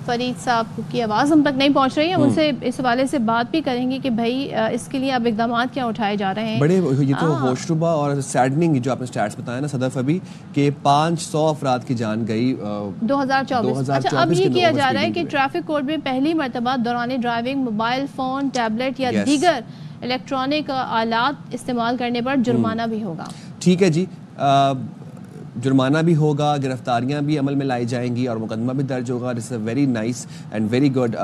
فرید صاحب کی آواز ہم تک نہیں پہنچ رہی ہے, ان سے اس حوالے سے بات بھی کریں گے کہ بھائی اس کے لیے اب اقدامات کیا اٹھائے جا رہے ہیں. بڑے یہ تو ہوشربا اور سیڈننگ جو آپ نے سٹیٹس بتایا نا صدف ابھی کہ 500 افراد کی جان گئی 2024. اچھا, اب یہ کیا جا رہا ہے کہ ٹریفک کوڈ میں پہلی مرتبہ دوران ڈرائیونگ موبائل فون, ٹیبلٹ یا دیگر الیکٹرانک آلات استعمال کرنے پر جرمانہ بھی ہوگا. ٹھیک ہے جی, جرمانہ بھی ہوگا, گرفتاریاں بھی عمل میں لائی جائیں گی اور مقدمہ بھی درج ہوگا. This is a very nice and very good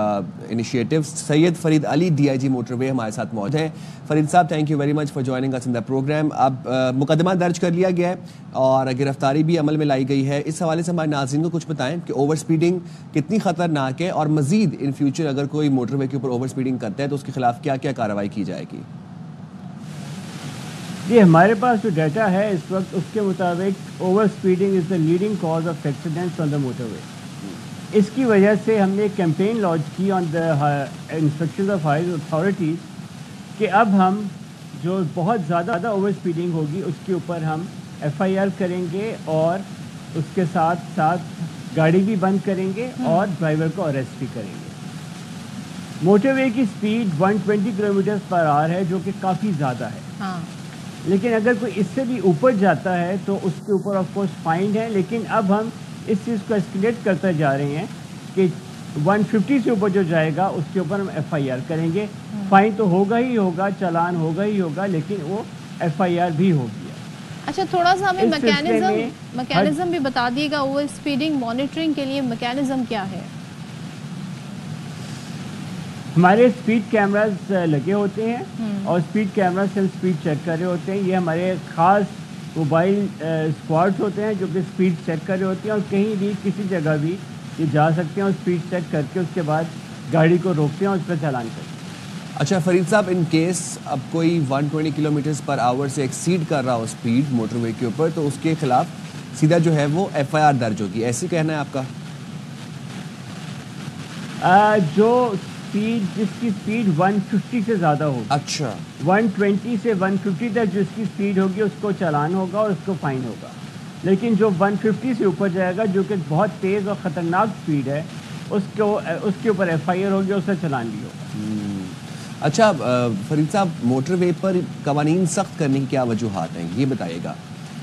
initiative. Syed Farid Ali DIG motorway ہمارے ساتھ موجود ہیں. فرید صاحب thank you very much for joining us in the programme. اب مقدمہ درج کر لیا گیا ہے اور گرفتاری بھی عمل میں لائی گئی ہے. اس حوالے سے ہمارے ناظرین کو کچھ بتائیں کہ اوور سپیڈنگ کتنی خطرناک ہے اور مزید ان فیوچر اگر کوئی موٹر وے کے اوپر اوور سپیڈنگ کرتا ہے تو اس کے خلاف کیا کیا کارروائی کی جائے گی. جی ہمارے پاس جو ڈیٹا ہے اس وقت اس کے مطابق over speeding is the leading cause of accidents on the motorway. اس کی وجہ سے ہم نے ایک کیمپین لانچ کی on the inspection of high authorities کہ اب ہم جو بہت زیادہ اوور سپیڈنگ ہوگی اس کے اوپر ہم FIR کریں گے اور اس کے ساتھ ساتھ گاڑی بھی بند کریں گے اور ڈرائیور کو اریسٹ بھی کریں گے. موٹر وے کی سپیڈ 120 کلومیٹر پر آور ہے جو کہ کافی زیادہ ہے, لیکن اگر کوئی اس سے بھی اوپر جاتا ہے تو اس کے اوپر آف کورس فائن ہے. لیکن اب ہم اس چیز کو اسکیلیٹ کرتے جا رہے ہیں کہ 150 سے اوپر جو جائے گا اس کے اوپر ہم FIR کریں گے. فائن تو ہوگا ہی ہوگا, چالان ہوگا ہی ہوگا, لیکن وہ FIR بھی ہوگی. اچھا, تھوڑا سا ہمیں میکینزم بھی بتا دیے گا اوور سپیڈنگ مانیٹرنگ کے لیے میکینزم کیا ہے. ہمارے سپیڈ کیمراز لگے ہوتے ہیں اور سپیڈ کیمرا سے ہم سپیڈ چیک کر رہے ہوتے ہیں. یہ ہمارے خاص موبائل اسکواڈز ہوتے ہیں جو کہ سپیڈ چیک کر رہے ہوتے ہیں اور کہیں بھی کسی جگہ بھی یہ جا سکتے ہیں اور سپیڈ چیک کر کے اس کے بعد گاڑی کو روکتے ہیں اور اس پر چالان کرتے ہیں. اچھا فرید صاحب, ان کیس اب کوئی 120 کلومیٹرز پر آور سے ایکسیڈ کر رہا ہو سپیڈ موٹر وے کے اوپر تو اس کے خلاف سیدھا جو ہے وہ FIR درج ہوگی, ایسے کہنا ہے آپ کا؟ جو جس کی سپیڈ 150 سے زیادہ ہوگی, اچھا 120 سے 150 تک جو اس کی سپیڈ ہوگی اس کو چالان ہوگا اور اس کو فائن ہوگا. لیکن جو 150 سے اوپر جائے گا جو کہ بہت تیز اور خطرناک سپیڈ ہے اس کے اوپر FIR ہوگی, اس سے چالان بھی ہوگا. اچھا فرید صاحب, موٹر وے پر قوانین سخت کرنے کی کیا وجوہات ہیں یہ بتائیے گا,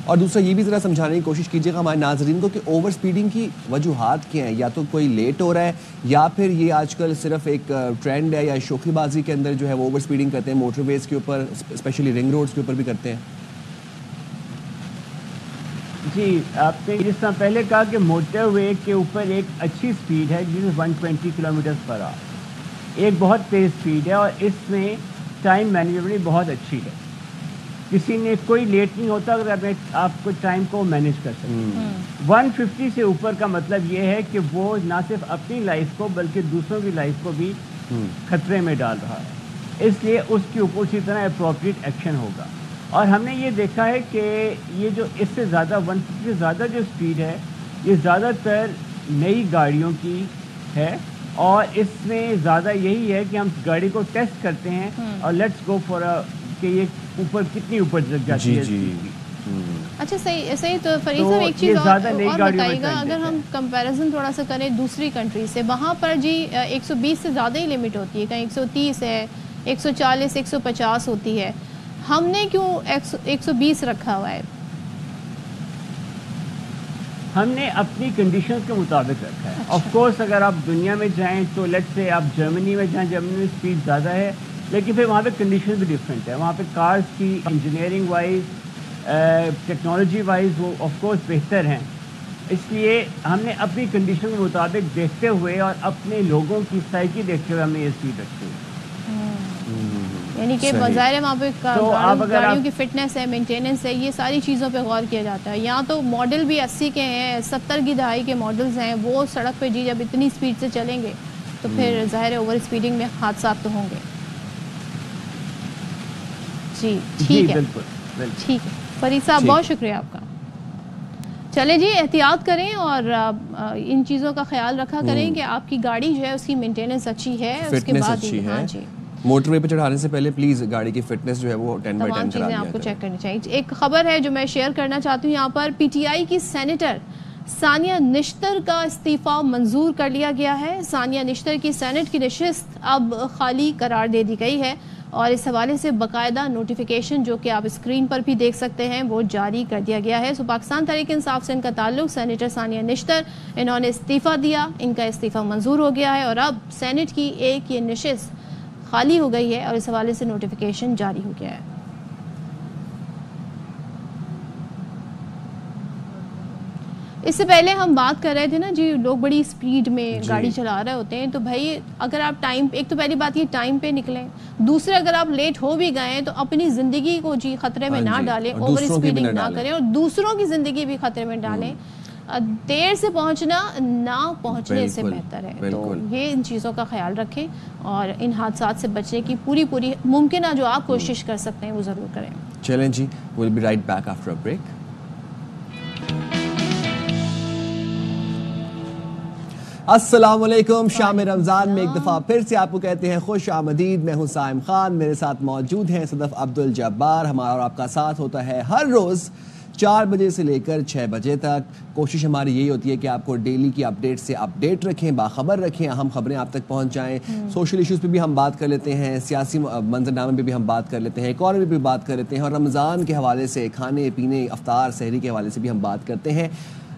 اور دوسرا یہ بھی ذرا سمجھانے کی کوشش کیجیے گا ہمارے ناظرین کو کہ اوور سپیڈنگ کی وجوہات کیا ہیں. یا تو کوئی لیٹ ہو رہا ہے یا پھر یہ آج کل صرف ایک ٹرینڈ ہے یا شوخی بازی کے اندر جو ہے وہ اوور سپیڈنگ کرتے ہیں موٹر ویز کے اوپر, اسپیشلی رنگ روڈز کے اوپر بھی کرتے ہیں. جی آپ نے جس طرح پہلے کہا کہ موٹر وے کے اوپر ایک اچھی سپیڈ ہے جس 120 کلومیٹر پر آور, ایک بہت تیز سپیڈ ہے, اور اس میں ٹائم مینجمنٹ بہت اچھی ہے. کسی نے کوئی لیٹ نہیں ہوتا اگر آپ کو ٹائم کو مینیج کر سکیں. 150 سے اوپر کا مطلب یہ ہے کہ وہ نہ صرف اپنی لائف کو بلکہ دوسروں کی لائف کو بھی خطرے میں ڈال رہا ہے, اس لیے اس کے اوپر اسی طرح اپروپریٹ ایکشن ہوگا. اور ہم نے یہ دیکھا ہے کہ یہ جو اس سے زیادہ 150 سے زیادہ جو سپیڈ ہے یہ زیادہ تر نئی گاڑیوں کی ہے, اور اس میں زیادہ یہی ہے کہ ہم گاڑی کو ٹیسٹ کرتے ہیں اور لیٹس گو فار کہ یہ اوپر کتنی اوپر تک جاتی ہے. اچھا صحیح. تو فرید صاحب ایک چیز اور بتائیے گا, اگر ہم کمپیریزن تھوڑا سا کریں دوسری کنٹری سے, وہاں پر جی 120 سے زیادہ ہی لمٹ ہوتی ہے, کہیں 130 ہے, 140 150 ہوتی ہے, ہم نے کیوں 120 رکھا ہوا ہے؟ ہم نے اپنی کنڈیشنز کے مطابق رکھا ہے. آف کورس اگر آپ دنیا میں جائیں تو لیٹس سے آپ جرمنی میں جائیں, جرمنی میں سپیڈ زیادہ ہے, لیکن پھر وہاں پہ کنڈیشن بھی ڈفرینٹ ہے. وہاں پہ کارز کی انجینئرنگ وائز ٹیکنالوجی وائز وہ آف کورس بہتر ہیں, اس لیے ہم نے اپنی کنڈیشن کے مطابق دیکھتے ہوئے اور اپنے لوگوں کی سائیکی دیکھتے ہوئے ہم نے یہ سپیڈ رکھی ہے. یعنی کہ بظاہر وہاں پہ گاڑیوں کی فٹنس ہے, مینٹیننس ہے, یہ ساری چیزوں پہ غور کیا جاتا ہے. یہاں تو ماڈل بھی 80 کے ہیں, 70 کی دہائی کے ماڈلز ہیں, وہ سڑک پہ جی جب اتنی سپیڈ سے چلیں گے تو پھر ظاہر اوور اسپیڈنگ میں حادثات تو ہوں گے. جی ٹھیک ہے, ٹھیک ہے فرید صاحب, بہت شکریہ آپ کا. چلیں جی احتیاط کریں اور ان چیزوں کا خیال رکھا کریں کہ آپ کی گاڑی جو ہے اس کی مینٹیننس اچھی ہے, اس کے بعد ہاں جی موٹر وے پہ چڑھانے سے پہلے پلیز گاڑی کی فٹنس جو ہے وہ 10/10 کرا دیا چیزیں آپ کو چیک کرنی چاہیے. ایک خبر ہے جو میں شیئر کرنا چاہتی ہوں یہاں پر, پی ٹی آئی کی سینیٹر ثانیہ نشتر کا استعفیٰ منظور کر لیا گیا ہے. ثانیہ نشتر کی سینٹ کی نشست اب خالی قرار دے دی گئی ہے, اور اس حوالے سے باقاعدہ نوٹیفیکیشن جو کہ آپ اسکرین پر بھی دیکھ سکتے ہیں وہ جاری کر دیا گیا ہے. پاکستان تحریک انصاف سے ان کا تعلق, سینیٹر ثانیہ نشتر, انہوں نے استعفیٰ دیا, ان کا استعفیٰ منظور ہو گیا ہے, اور اب سینٹ کی ایک یہ نشست خالی ہو گئی ہے اور اس حوالے سے نوٹیفیکیشن جاری ہو گیا ہے. اس سے پہلے ہم بات کر رہے تھے نا جی, لوگ بڑی سپیڈ میں گاڑی چلا رہے ہوتے ہیں, تو بھائی اگر آپ ٹائم, ایک تو پہلی بات یہ ٹائم پہ نکلیں, دوسرے اگر آپ لیٹ ہو بھی گئے تو اپنی زندگی کو جی خطرے میں نہ ڈالیں, اوور اسپیڈنگ نہ کریں, اور دوسروں کی زندگی بھی خطرے میں ڈالیں. دیر سے پہنچنا نہ پہنچنے سے بہتر ہے. تو یہ ان چیزوں کا خیال رکھیں اور ان حادثات سے بچنے کی پوری ممکنہ جو آپ کوشش کر سکتے ہیں وہ ضرور کریں. چلیں جی, we'll be right back after a break. السلام علیکم. شام رمضان میں ایک دفعہ پھر سے آپ کو کہتے ہیں خوش آمدید. میں ہوں سائم خان, میرے ساتھ موجود ہیں صدف عبدالجبار. ہمارا اور آپ کا ساتھ ہوتا ہے ہر روز 4 بجے سے لے کر 6 بجے تک. کوشش ہماری یہی ہوتی ہے کہ آپ کو ڈیلی کی اپڈیٹ سے اپڈیٹ رکھیں, باخبر رکھیں, اہم خبریں آپ تک پہنچ جائیں. سوشل ایشوز پہ بھی ہم بات کر لیتے ہیں, سیاسی منظرنامے پہ بھی ہم بات کر لیتے ہیں, اکانومی پہ بھی بات کر لیتے ہیں, اور رمضان کے حوالے سے کھانے پینے, افطار سحری کے حوالے سے بھی ہم بات کرتے ہیں.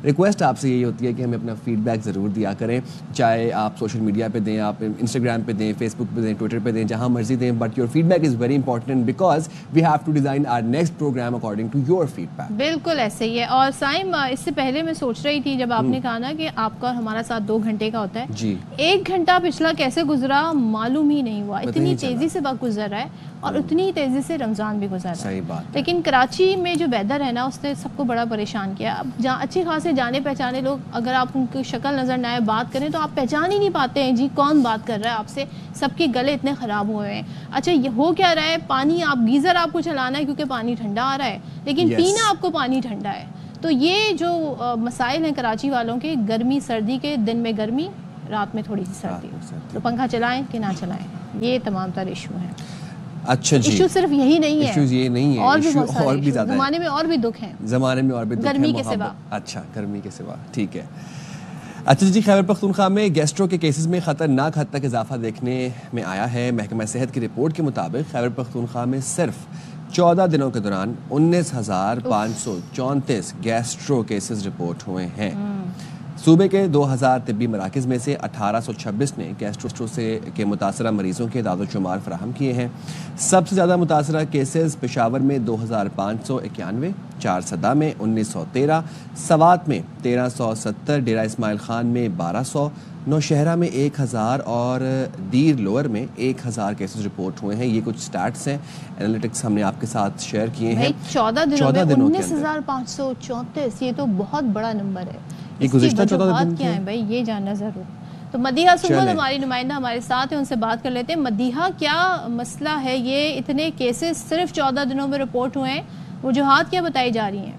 ریکویسٹ آپ سے یہی ہوتی ہے کہ ہمیں اپنا فیڈ بیک ضرور دیا کریں, چاہے آپ سوشل میڈیا پہ دیں, آپ انسٹاگرام پہ دیں, فیس بک پہ دیں, ٹویٹر پہ دیں, جہاں مرضی دیں, but your feedback is very important because we have to design our next program according to your feedback. بالکل ایسے ہی ہے. اور سائم, اس سے پہلے میں سوچ رہی تھی جب آپ نے کہا نا کہ آپ کا اور ہمارا ساتھ 2 گھنٹے کا ہوتا ہے, جی 1 گھنٹہ پچھلا کیسے گزرا معلوم ہی نہیں ہوا. اتنی تیزی سے وقت گزر رہا ہے اور اتنی تیزی سے رمضان بھی گزر رہا ہے. لیکن کراچی میں جو ویدر ہے نا اس نے سب کو بڑا پریشان کیا. اب جہاں اچھے خاصے جانے پہچانے لوگ, اگر آپ ان کی شکل نظر نہ آئے, بات کریں تو آپ پہچان ہی نہیں پاتے ہیں جی کون بات کر رہا ہے آپ سے. سب کے گلے اتنے خراب ہوئے ہیں. اچھا یہ ہو کیا رہا ہے, پانی آپ گیزر آپ کو چلانا ہے کیونکہ پانی ٹھنڈا آ رہا ہے, لیکن پینا آپ کو پانی ٹھنڈا ہے. تو یہ جو مسائل ہیں کراچی والوں کے, گرمی سردی کے, دن میں گرمی, رات میں تھوڑی سی سردی, تو پنکھا چلائیں کہ نہ چلائیں, یہ تمام تر ایشو ہیں. اچھا جی, ایشو صرف یہی نہیں ہے, ایشوز یہ نہیں ہے, اور بھی بہت اور بھی زیادہ زمانے میں اور بھی دکھ ہیں, زمانے میں اور بھی دکھ ہیں, گرمی کے سوا. اچھا گرمی کے سوا, ٹھیک ہے. اچھا جی, خیبر پختونخوا میں گیسٹرو کے کیسز میں خطرناک حد تک اضافہ دیکھنے میں آیا ہے. محکمہ صحت کی رپورٹ کے مطابق خیبر پختونخوا میں صرف 14 دنوں کے دوران 19,534 گیسٹرو کیسز رپورٹ ہوئے ہیں. صوبے کے 2000 طبی مراکز میں سے 1826 نے گیسٹرو سے کے متاثرہ مریضوں کے اعداد و شمار فراہم کیے ہیں۔ سب سے زیادہ متاثرہ کیسز پشاور میں 2591، چارسدہ میں 1913، سوات میں 1370، ڈیرہ اسماعیل خان میں 1200، نوشہرہ میں 1000 اور دیر لوور میں 1000 کیسز رپورٹ ہوئے ہیں۔ یہ کچھ سٹیٹس ہیں، انالیٹکس ہم نے آپ کے ساتھ شیئر کیے ہیں۔ 14 دنوں میں 19,534، یہ تو بہت بڑا نمبر ہے۔ یہ گزشتہ 14 دن کیا ہے بھائی، یہ جاننا ضرور۔ تو مدیحہ سنبل ہماری نمائندہ ہمارے ساتھ ہیں، ان سے بات کر لیتے ہیں۔ مدیحہ، کیا مسئلہ ہے یہ اتنے کیسز صرف 14 دنوں میں رپورٹ ہوئے ہیں، وجوہات کیا بتائی جا رہی ہیں؟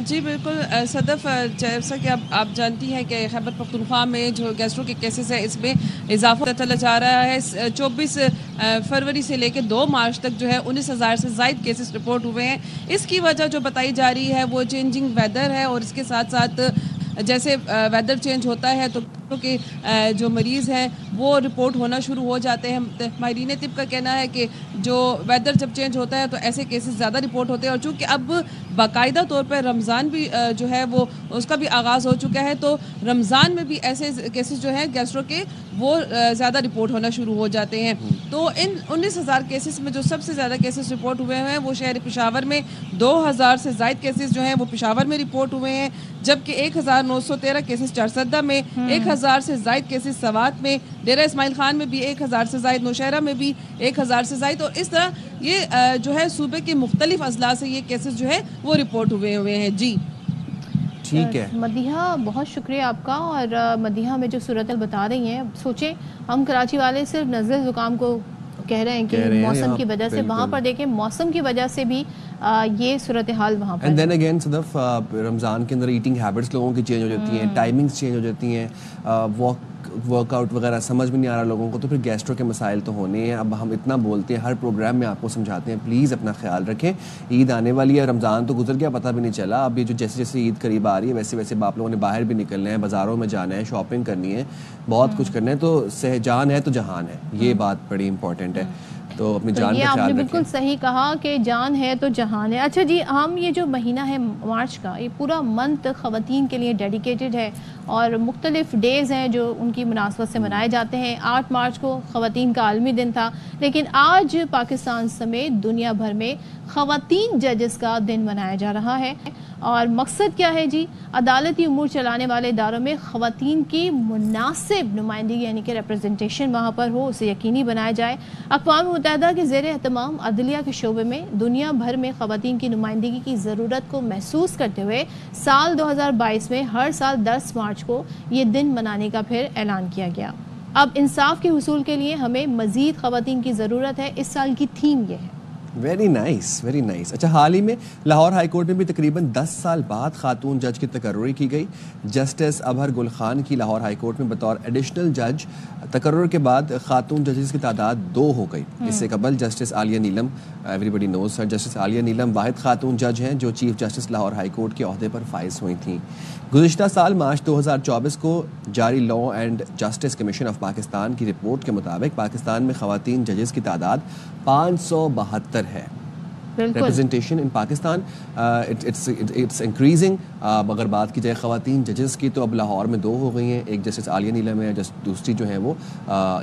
جی بالکل صدف، جیسا کہ آپ جانتی ہیں کہ خیبر پختونخوا میں جو گیسٹرو کے کیسز ہیں اس میں اضافہ چلا جا رہا ہے۔ 24 فروری سے لے کے 2 مارچ تک جو ہے 19,000 سے زائد کیسز رپورٹ ہوئے ہیں۔ اس کی وجہ جو بتائی جا رہی ہے وہ چینجنگ ویدر ہے، اور اس کے ساتھ ساتھ جیسے ویدر چینج ہوتا ہے تو کہ جو مریض ہیں وہ رپورٹ ہونا شروع ہو جاتے ہیں۔ ماہرین طب کا کہنا ہے کہ جو ویدر جب چینج ہوتا ہے تو ایسے کیسز زیادہ رپورٹ ہوتے ہیں، اور چونکہ اب باقاعدہ طور پر رمضان بھی جو ہے وہ اس کا بھی آغاز ہو چکا ہے، تو رمضان میں بھی ایسے کیسز جو ہیں گیسٹرو کے وہ زیادہ رپورٹ ہونا شروع ہو جاتے ہیں۔ تو ان 19,000 کیسز میں جو سب سے زیادہ کیسز رپورٹ ہوئے ہیں وہ شہر پشاور میں 2000 سے زائد کیسز جو ہیں وہ پشاور میں رپورٹ ہوئے ہیں، جبکہ 1913 کیسز چارسدہ میں، 1000 سے زائد کیسز سوات میں، ڈیرہ اسماعیل خان میں بھی 1000 سے زائد، نوشہرہ میں بھی 1000 سے زائد، اور اس طرح یہ جو ہے صوبے کے مختلف اضلاع سے یہ کیسز جو ہے وہ رپورٹ ہوئے ہیں۔ جی ٹھیک ہے مدیحہ، بہت شکریہ آپ کا۔ اور مدیحہ میں جو صورتحال بتا رہی ہیں، سوچیں ہم کراچی والے صرف نزلہ زکام کو کہہ رہے ہیں کہ موسم کی وجہ سے، وہاں پر دیکھیں موسم کی وجہ سے بھی یہ صورتحال وہاں پر۔ اینڈ دین اگین صدف، رمضان کے اندر ایٹنگ ہیبٹس لوگوں کی چینج ہو جاتی ہیں، ٹائمنگز چینج ہو جاتی ہیں، ورک آؤٹ وغیرہ سمجھ میں نہیں آ رہا لوگوں کو، تو پھر گیسٹرو کے مسائل تو ہونے ہیں۔ اب ہم اتنا بولتے ہیں، ہر پروگرام میں آپ کو سمجھاتے ہیں، پلیز اپنا خیال رکھیں۔ عید آنے والی ہے، رمضان تو گزر گیا، پتہ بھی نہیں چلا۔ اب یہ جو جیسے جیسے عید قریب آ رہی ہے ویسے ویسے آپ لوگوں نے باہر بھی نکلنا ہے، بازاروں میں جانا ہے، شاپنگ کرنی ہے، بہت کچھ کرنا ہے، تو جان ہے تو جہان ہے، یہ بات بڑی امپورٹنٹ ہے۔ تو اپنی جان کا خیال رکھیں۔ آپ نے بالکل صحیح کہا کہ جان ہے تو جہان ہے۔ اچھا جی، ہم یہ جو مہینہ ہے مارچ کا، یہ پورا منتھ خواتین کے لیے ڈیڈیکیٹڈ ہے، اور مختلف ڈیز ہیں جو ان کی مناسبت سے منائے جاتے ہیں۔ 8 مارچ کو خواتین کا عالمی دن تھا، لیکن آج پاکستان سمیت دنیا بھر میں خواتین ججز کا دن منایا جا رہا ہے۔ اور مقصد کیا ہے جی؟ عدالتی امور چلانے والے اداروں میں خواتین کی مناسب نمائندگی، یعنی کہ ریپرزنٹیشن وہاں پر ہو، اسے یقینی بنایا جائے۔ اقوام متحدہ کے زیر اہتمام عدلیہ کے شعبے میں دنیا بھر میں خواتین کی نمائندگی کی ضرورت کو محسوس کرتے ہوئے سال 2022 میں ہر سال 10 مارچ کو یہ دن منانے کا پھر اعلان کیا گیا۔ اب انصاف کے حصول کے لیے ہمیں مزید خواتین کی ضرورت ہے، اس سال کی تھیم یہ ہے۔ Very nice, very nice. اچھا، حال ہی میں لاہور ہائی کورٹ میں بھی تقریباً 10 سال بعد خاتون جج کی تقرری کی گئی۔ جسٹس ابہر گل خان کی لاہور ہائی کورٹ میں بطور ایڈیشنل جج تقرر کے بعد خاتون ججز کی تعداد 2 ہو گئی۔ اس سے قبل جسٹس عالیہ نیلم، ایوری بڈی نوز ہر، جسٹس عالیہ نیلم واحد خاتون جج ہیں جو chief justice Lahore high court کے عہدے پر فائز ہوئی تھیں۔ گزشتہ سال مارچ 2024 کو جاری law and justice commission of Pakistan کی رپورٹ کے مطابق پاکستان میں خواتین ججز کی تعداد 572 ہے۔ Representation in Pakistan it's increasing. اگر بات کی جائے خواتین ججز کی تو اب لاہور میں 2 ہو گئی ہیں، ایک جسٹس عالیہ نیلم ہے، دوسری جو ہے وہ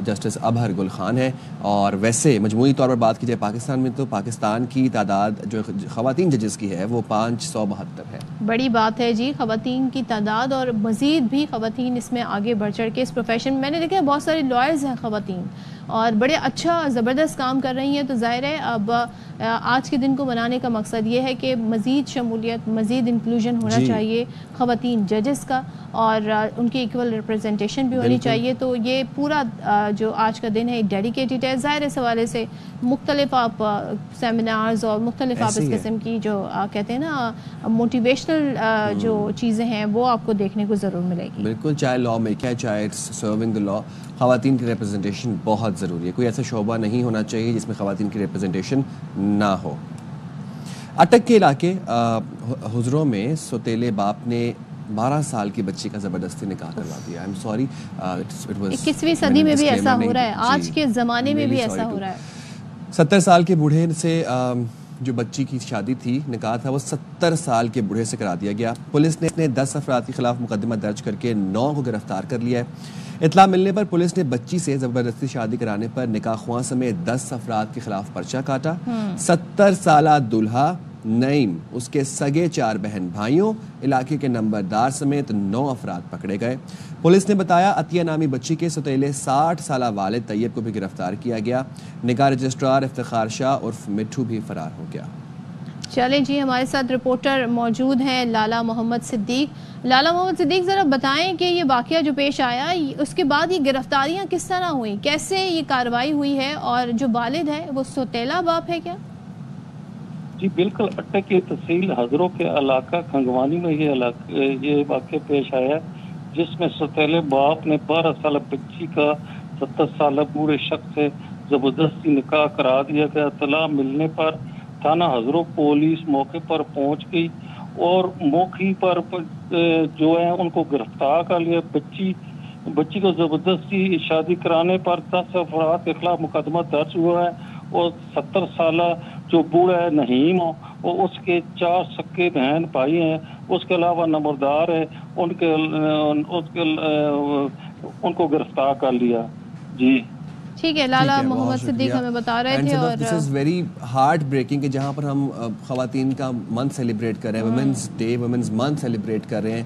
جسٹس ابہر گل خان ہے۔ اور ویسے مجموعی طور پر بات کی جائے پاکستان میں تو پاکستان کی تعداد جو خواتین ججز کی ہے وہ 572 ہے۔ بڑی بات ہے جی، خواتین کی تعداد، اور مزید بھی خواتین اس میں آگے بڑھ چڑھ کے اس پروفیشن میں نے دیکھا بہت سارے لائرز ہیں خواتین، اور بڑے اچھا زبردست کام کر رہی ہیں۔ تو ظاہر ہے اب آج کے دن کو منانے کا مقصد یہ ہے کہ مزید شمولیت، مزید انکلوژن ہونا چاہیے خواتین ججز کا، اور ان کی ایکول ریپرزنٹیشن بھی ہونی چاہیے۔ تو یہ پورا جو آج کا دن ہے ڈیڈیکیٹڈ ہے۔ ظاہر اس حوالے سے مختلف آپ سیمینارز اور مختلف آپ اس قسم کی جو کہتے ہیں نا موٹیویشنل جو چیزیں ہیں وہ آپ کو دیکھنے کو ضرور ملے گی۔ بالکل، چاہے لا میک ہے چاہے سرونگ دی لا، خواتین کی ریپرزنٹیشن بہت ضروری ہے۔ کوئی ایسا شعبہ نہیں ہونا چاہیے جس میں خواتین کی ریپرزنٹیشن نہ ہو۔ اٹک کے علاقے حضروں میں سوتیلے باپ نے 12 سال کی بچی کا زبردستی نکاح کروا دیا۔ I'm sorry, 21ویں صدی میں بھی ایسا ہو رہا ہے، آج کے زمانے میں بھی ایسا ہو رہا ہے۔ 70 سال کے بوڑھے سے جو بچی کی شادی تھی، نکاح تھا، وہ 70 سال کے بوڑھے سے کرا دیا گیا۔ پولیس نے 10 افراد کے خلاف مقدمہ درج کر کے 9 کو گرفتار کر لیا ہے۔ اطلاع ملنے پر پولیس نے بچی سے زبردستی شادی کرانے پر نکاح خواں سمیت 10 افراد کے خلاف پرچہ کاٹا۔ 70 سالہ دلہا نعیم، اس کے سگے 4 بہن بھائیوں، علاقے کے نمبردار سمیت 9 افراد پکڑے گئے۔ پولیس نے بتایا عطیہ نامی بچی کے سوتیلے 60 سالہ والد طیب کو بھی گرفتار کیا گیا۔ نکاح رجسٹرار افتخار شاہ عرف مٹھو بھی فرار ہو گیا۔ چلیں جی، ہمارے ساتھ رپورٹر موجود ہیں لالا محمد صدیق۔ لالا محمد صدیق، ذرا بتائیں کہ یہ واقعہ جو پیش آیا اس کے بعد یہ گرفتاریاں کس طرح ہوئیں، کیسے یہ کارروائی ہوئی ہے، اور جو والد ہے وہ سوتیلا باپ ہے کیا؟ جی بالکل، اٹک کی تحصیل ہزروں کے علاقہ کھنگوانی میں یہ واقعہ پیش آیا ہے، جس میں سوتیلے باپ نے 12 سالہ بچی کا 70 سالہ بوڑھے شخص سے زبردستی نکاح کرا دیا گیا۔ اطلاع ملنے پر تھانہ ہزروں پولیس موقع پر پہنچ گئی اور موقع پر جو ہے ان کو گرفتار کر لیا۔ بچی کو زبردستی شادی کرانے پر 10 افراد کے خلاف مقدمہ درج ہوا ہے، اور 70 سالہ جو بوڑھا ہے نعیم، اور اس کے 4 سکے بہن بھائی ہیں، اس کے علاوہ نمبردار ہے، ان کو گرفتار کر لیا۔ جی ٹھیک ہے، لالا محمد صدیق ہمیں بتا رہے تھے۔ اور دس از ویری ہارٹ بریکنگ کہ جہاں پر ہم خواتین کا منتھ سیلیبریٹ کر رہے ہیں، women's day, women's month celebrate کر رہے ہیں،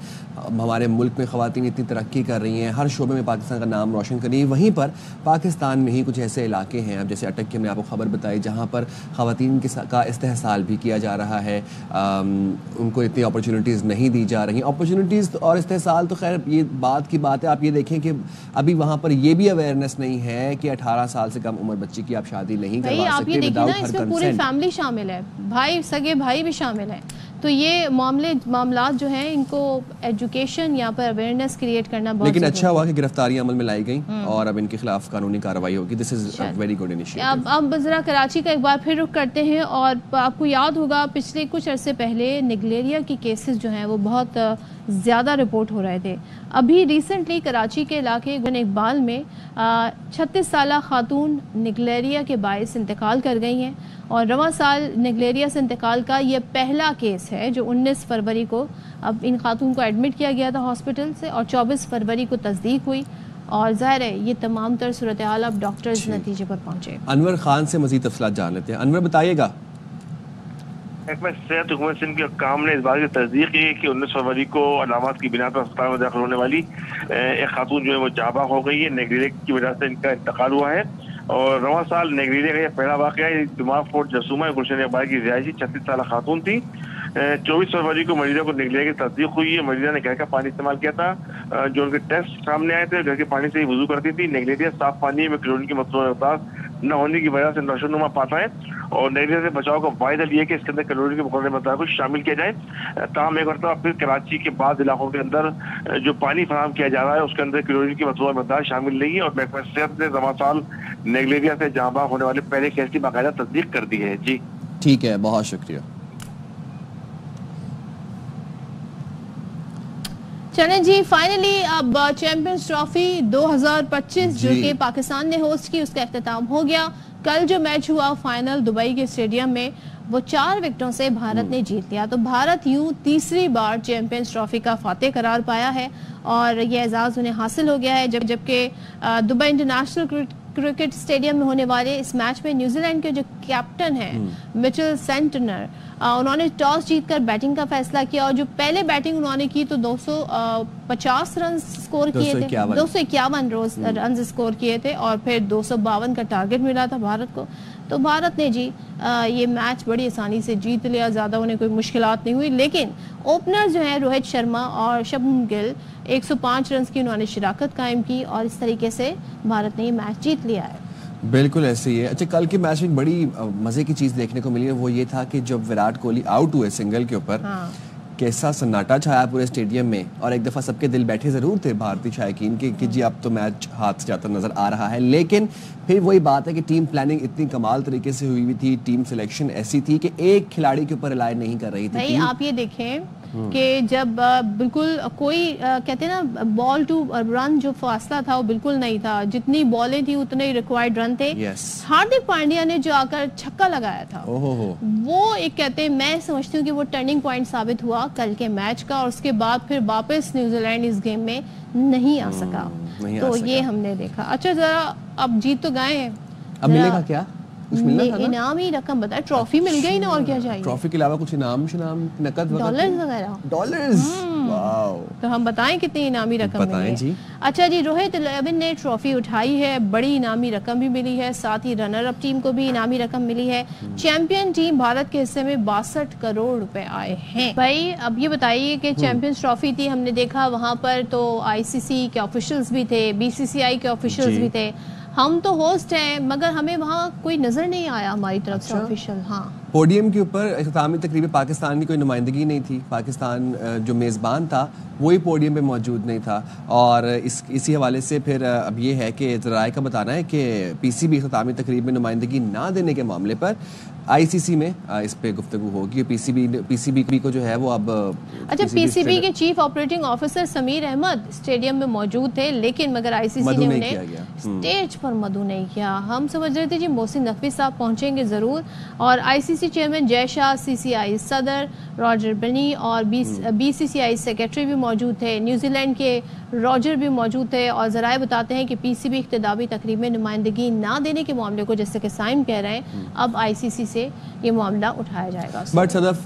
ہمارے ملک میں خواتین اتنی ترقی کر رہی ہیں، ہر شعبے میں پاکستان کا نام روشن کر رہی ہیں، وہیں پر پاکستان میں ہی کچھ ایسے علاقے ہیں، اب جیسے اٹک کے میں آپ کو خبر بتائی، جہاں پر خواتین کا استحصال بھی کیا جا رہا ہے، ان کو اتنی اپرچونیٹیز نہیں دی جا رہی۔ اپرچونیٹیز اور استحصال تو خیر یہ بات کی بات ہے، آپ یہ دیکھیں کہ ابھی وہاں پر یہ بھی اویئرنیس نہیں ہے کہ 18 سال سے کم عمر بچی کی آپ شادی نہیں کروا سکتے۔ آپ یہ دیکھیں نا، اس میں پوری فیملی شامل ہے، بھائی، سگے بھائی بھی شامل ہیں، تو یہ معاملات جو ہیں ان کو ایجوکیشن یہاں پر اویئرنیس کریٹ کرنا بہت لیکن اچھا ہوا کہ گرفتاریاں عمل میں لائی گئیں اور اب ان کے خلاف قانونی کارروائی ہوگی۔ دس از ویری گڈ انیشیٹو۔ اب ذرا کراچی کا ایک بار پھر رخ کرتے ہیں، اور آپ کو یاد ہوگا پچھلے کچھ عرصے پہلے نگلیریا کی کیسز جو ہیں وہ بہت زیادہ رپورٹ ہو رہے تھے۔ ابھی ریسنٹلی کراچی کے علاقے گن اقبال میں 36 سالہ خاتون نگلیریا کے باعث انتقال کر گئی ہیں، اور رواں سال نگلیریا سے انتقال کا یہ پہلا کیس ہے جو 19 فروری کو اب ان خاتون کو ایڈمٹ کیا گیا تھا ہاسپٹل سے، اور 24 فروری کو تصدیق ہوئی، اور ظاہر ہے یہ تمام تر صورتحال اب ڈاکٹرز نتیجے پر پہنچے۔ انور خان سے مزید تفصیلات جان لیتے ہیں۔ انور بتائیے گا۔ محکمہ صحت حکومت سندھ کے حکام نے اس بات کی تصدیق کی کہ 19 فروری کو علامات کی بنا پر اسپتال میں داخل ہونے والی ایک خاتون جو ہے وہ جاں بحق ہو گئی ہے، نیگلیریا کی وجہ سے ان کا انتقال ہوا ہے، اور رواں سال نیگلیریا کا یہ پہلا واقعہ ہے۔ دماغ فورٹ جرسومہ گلشن اقبال کی رہائشی 36 سالہ خاتون تھی۔ 24 فروری کو مریضہ کو نگلیریا کی تصدیق ہوئی ہے۔ مریضہ نے گھر کا پانی استعمال کیا تھا، جو ان کے ٹیسٹ سامنے آئے تھے، گھر کے پانی سے ہی وضو کرتی تھی۔ نگلیریا صاف پانی میں کلورین کی مطلوبہ مقدار نہ ہونے کی وجہ سے نشوونما پاتا ہے، اور نگلیریا سے بچاؤ کا واحد حل یہ ہے کہ اس کے اندر کلورین کی مقدار مقدار کو شامل کیا جائے۔ تاہم ایک مرتبہ پھر کراچی کے بعض علاقوں کے اندر جو پانی فراہم کیا جا رہا ہے اس کے اندر کلورین کی مطلوبہ مقدار شامل نہیں ہے، اور محکمہ صحت نے رواں سال نگلیریا سے جاں بحق ہونے والے پہلے کیس کی باقاعدہ تصدیق کر دی ہے۔ جی ٹھیک ہے، بہت شکریہ۔ چلیں جی، فائنلی اب چیمپئنز ٹرافی 2025 جو کہ پاکستان نے ہوسٹ کی، اس کا اختتام ہو گیا۔ کل جو میچ ہوا فائنل دبئی کے اسٹیڈیم میں، وہ 4 وکٹوں سے بھارت نے جیت لیا، تو بھارت یوں تیسری بار چیمپئنز ٹرافی کا فاتح قرار پایا ہے، اور یہ اعزاز انہیں حاصل ہو گیا ہے، جبکہ دبئی انٹرنیشنل کرکٹ اسٹیڈیم میں ہونے والے اس میچ میں نیوزی لینڈ کے جو کیپٹن ہیں مچل سینٹنر، انہوں نے ٹاس جیت کر بیٹنگ کا فیصلہ کیا، اور جو پہلے بیٹنگ انہوں نے کی تو 250 رنز سکور کیے تھے، 251 رنز سکور کیے تھے، اور پھر 252 کا ٹارگٹ ملا تھا بھارت کو، تو بھارت نے جی یہ میچ بڑی آسانی سے جیت لیا، زیادہ انہیں کوئی مشکلات نہیں ہوئی، لیکن اوپنر جو ہیں روہت شرما اور شبھم گل 105 رنز کی انہوں نے شراکت قائم کی، اور اس طریقے سے بھارت نے یہ میچ جیت لیا ہے۔ بالکل ایسے ہی ہے۔ اچھا، کل کے میچ میں ایک بڑی مزے کی چیز دیکھنے کو ملی ہے، وہ یہ تھا کہ جب وراٹ کوہلی آؤٹ ہوئے سنگل کے اوپر، کیسا سناٹا چھایا پورے اسٹیڈیم میں، اور ایک دفعہ سب کے دل بیٹھے ضرور تھے بھارتی شائقین کے کہ جی اب تو میچ ہاتھ سے جاتا نظر آ رہا ہے، لیکن پھر وہی بات ہے کہ ٹیم پلاننگ اتنی کمال طریقے سے ہوئی تھی، ٹیم سلیکشن ایسی تھی کہ ایک کھلاڑی کے اوپر ریلائی نہیں کر رہی تھی۔ آپ یہ دیکھیں کہ جب بالکل کوئی کہتے ہیں نا بال ٹو رن جو فاصلہ تھا وہ بالکل نہیں تھا, جتنی بالیں تھی اتنے ریکوائرڈ رن تھے. ہاردک پانڈیا نے جو آ کر چھکا لگایا تھا وہ ایک کہتے ہیں, میں سمجھتی ہوں کہ وہ ٹرننگ پوائنٹ ثابت ہوا کل کے میچ کا, اور اس کے بعد پھر واپس نیوزی لینڈ اس گیم میں نہیں آ سکا. تو یہ ہم نے دیکھا. اچھا ذرا اب جیت تو گئے ہیں, اب ملے گا کیا؟ انعامی رقم بتائے, ٹرافی مل گئی نا, اور کیا چاہیے؟ ٹرافی کے علاوہ کچھ انعام نقد ڈالرز وغیرہ؟ ڈالرز. تو ہم بتائیں کتنی انعامی رقم ملی ہے. اچھا جی, روہت 11 نے ٹرافی اٹھائی ہے, بڑی انعامی رقم بھی ملی ہے, ساتھ ہی رنر اپ ٹیم کو بھی انعامی رقم ملی ہے. چیمپئن ٹیم بھارت کے حصے میں 62 کروڑ روپے آئے ہیں. بھائی اب یہ بتائیے کہ چیمپئنز ٹرافی تھی, ہم نے دیکھا وہاں پر تو آئی سی سی کے آفیشلز بھی تھے, بی سی سی آئی کے آفیشلز بھی تھے. ہم تو ہوسٹ ہیں مگر ہمیں وہاں کوئی نظر نہیں آیا ہماری طرف سے آفیشل. ہاں, پوڈیم کے اوپر اختتامی تقریب پاکستان کی کوئی نمائندگی نہیں تھی. پاکستان جو میزبان تھا وہی پوڈیم پہ موجود نہیں تھا, اور اسی حوالے سے پھر اب یہ ہے کہ ذرائع کا بتانا ہے کہ پی سی بی اختتامی تقریب میں نمائندگی نہ دینے کے معاملے پر آئی سی سی میں اس پہ گفتگو ہوگی. پی سی بی کو جو ہے وہ اب اچھا, پی سی بی کے chief operating officer Sameer Ahmed stadium میں موجود تھے, لیکن مگر آئی سی سی نے انہیں اسٹیج پر مدعو نہیں کیا. ہم سمجھ رہے تھے جی محسن نقوی صاحب پہنچیں گے ضرور, اور آئی سی سی چیئرمین جے شاہ, سی سی آئی صدر راجر بنی اور بی سی سی آئی سیکرٹری بھی موجود تھے, نیوزی لینڈ کے راجر بھی موجود تھے. اور ذرائع بتاتے ہیں کہ پی سی بی اختتامی تقریب میں نمائندگی نہ دینے کے معاملے کو, جیسے کہ سائم کہہ رہے ہیں, اب آئی سی سی سے یہ معاملہ اٹھایا جائے گا. بٹ صدف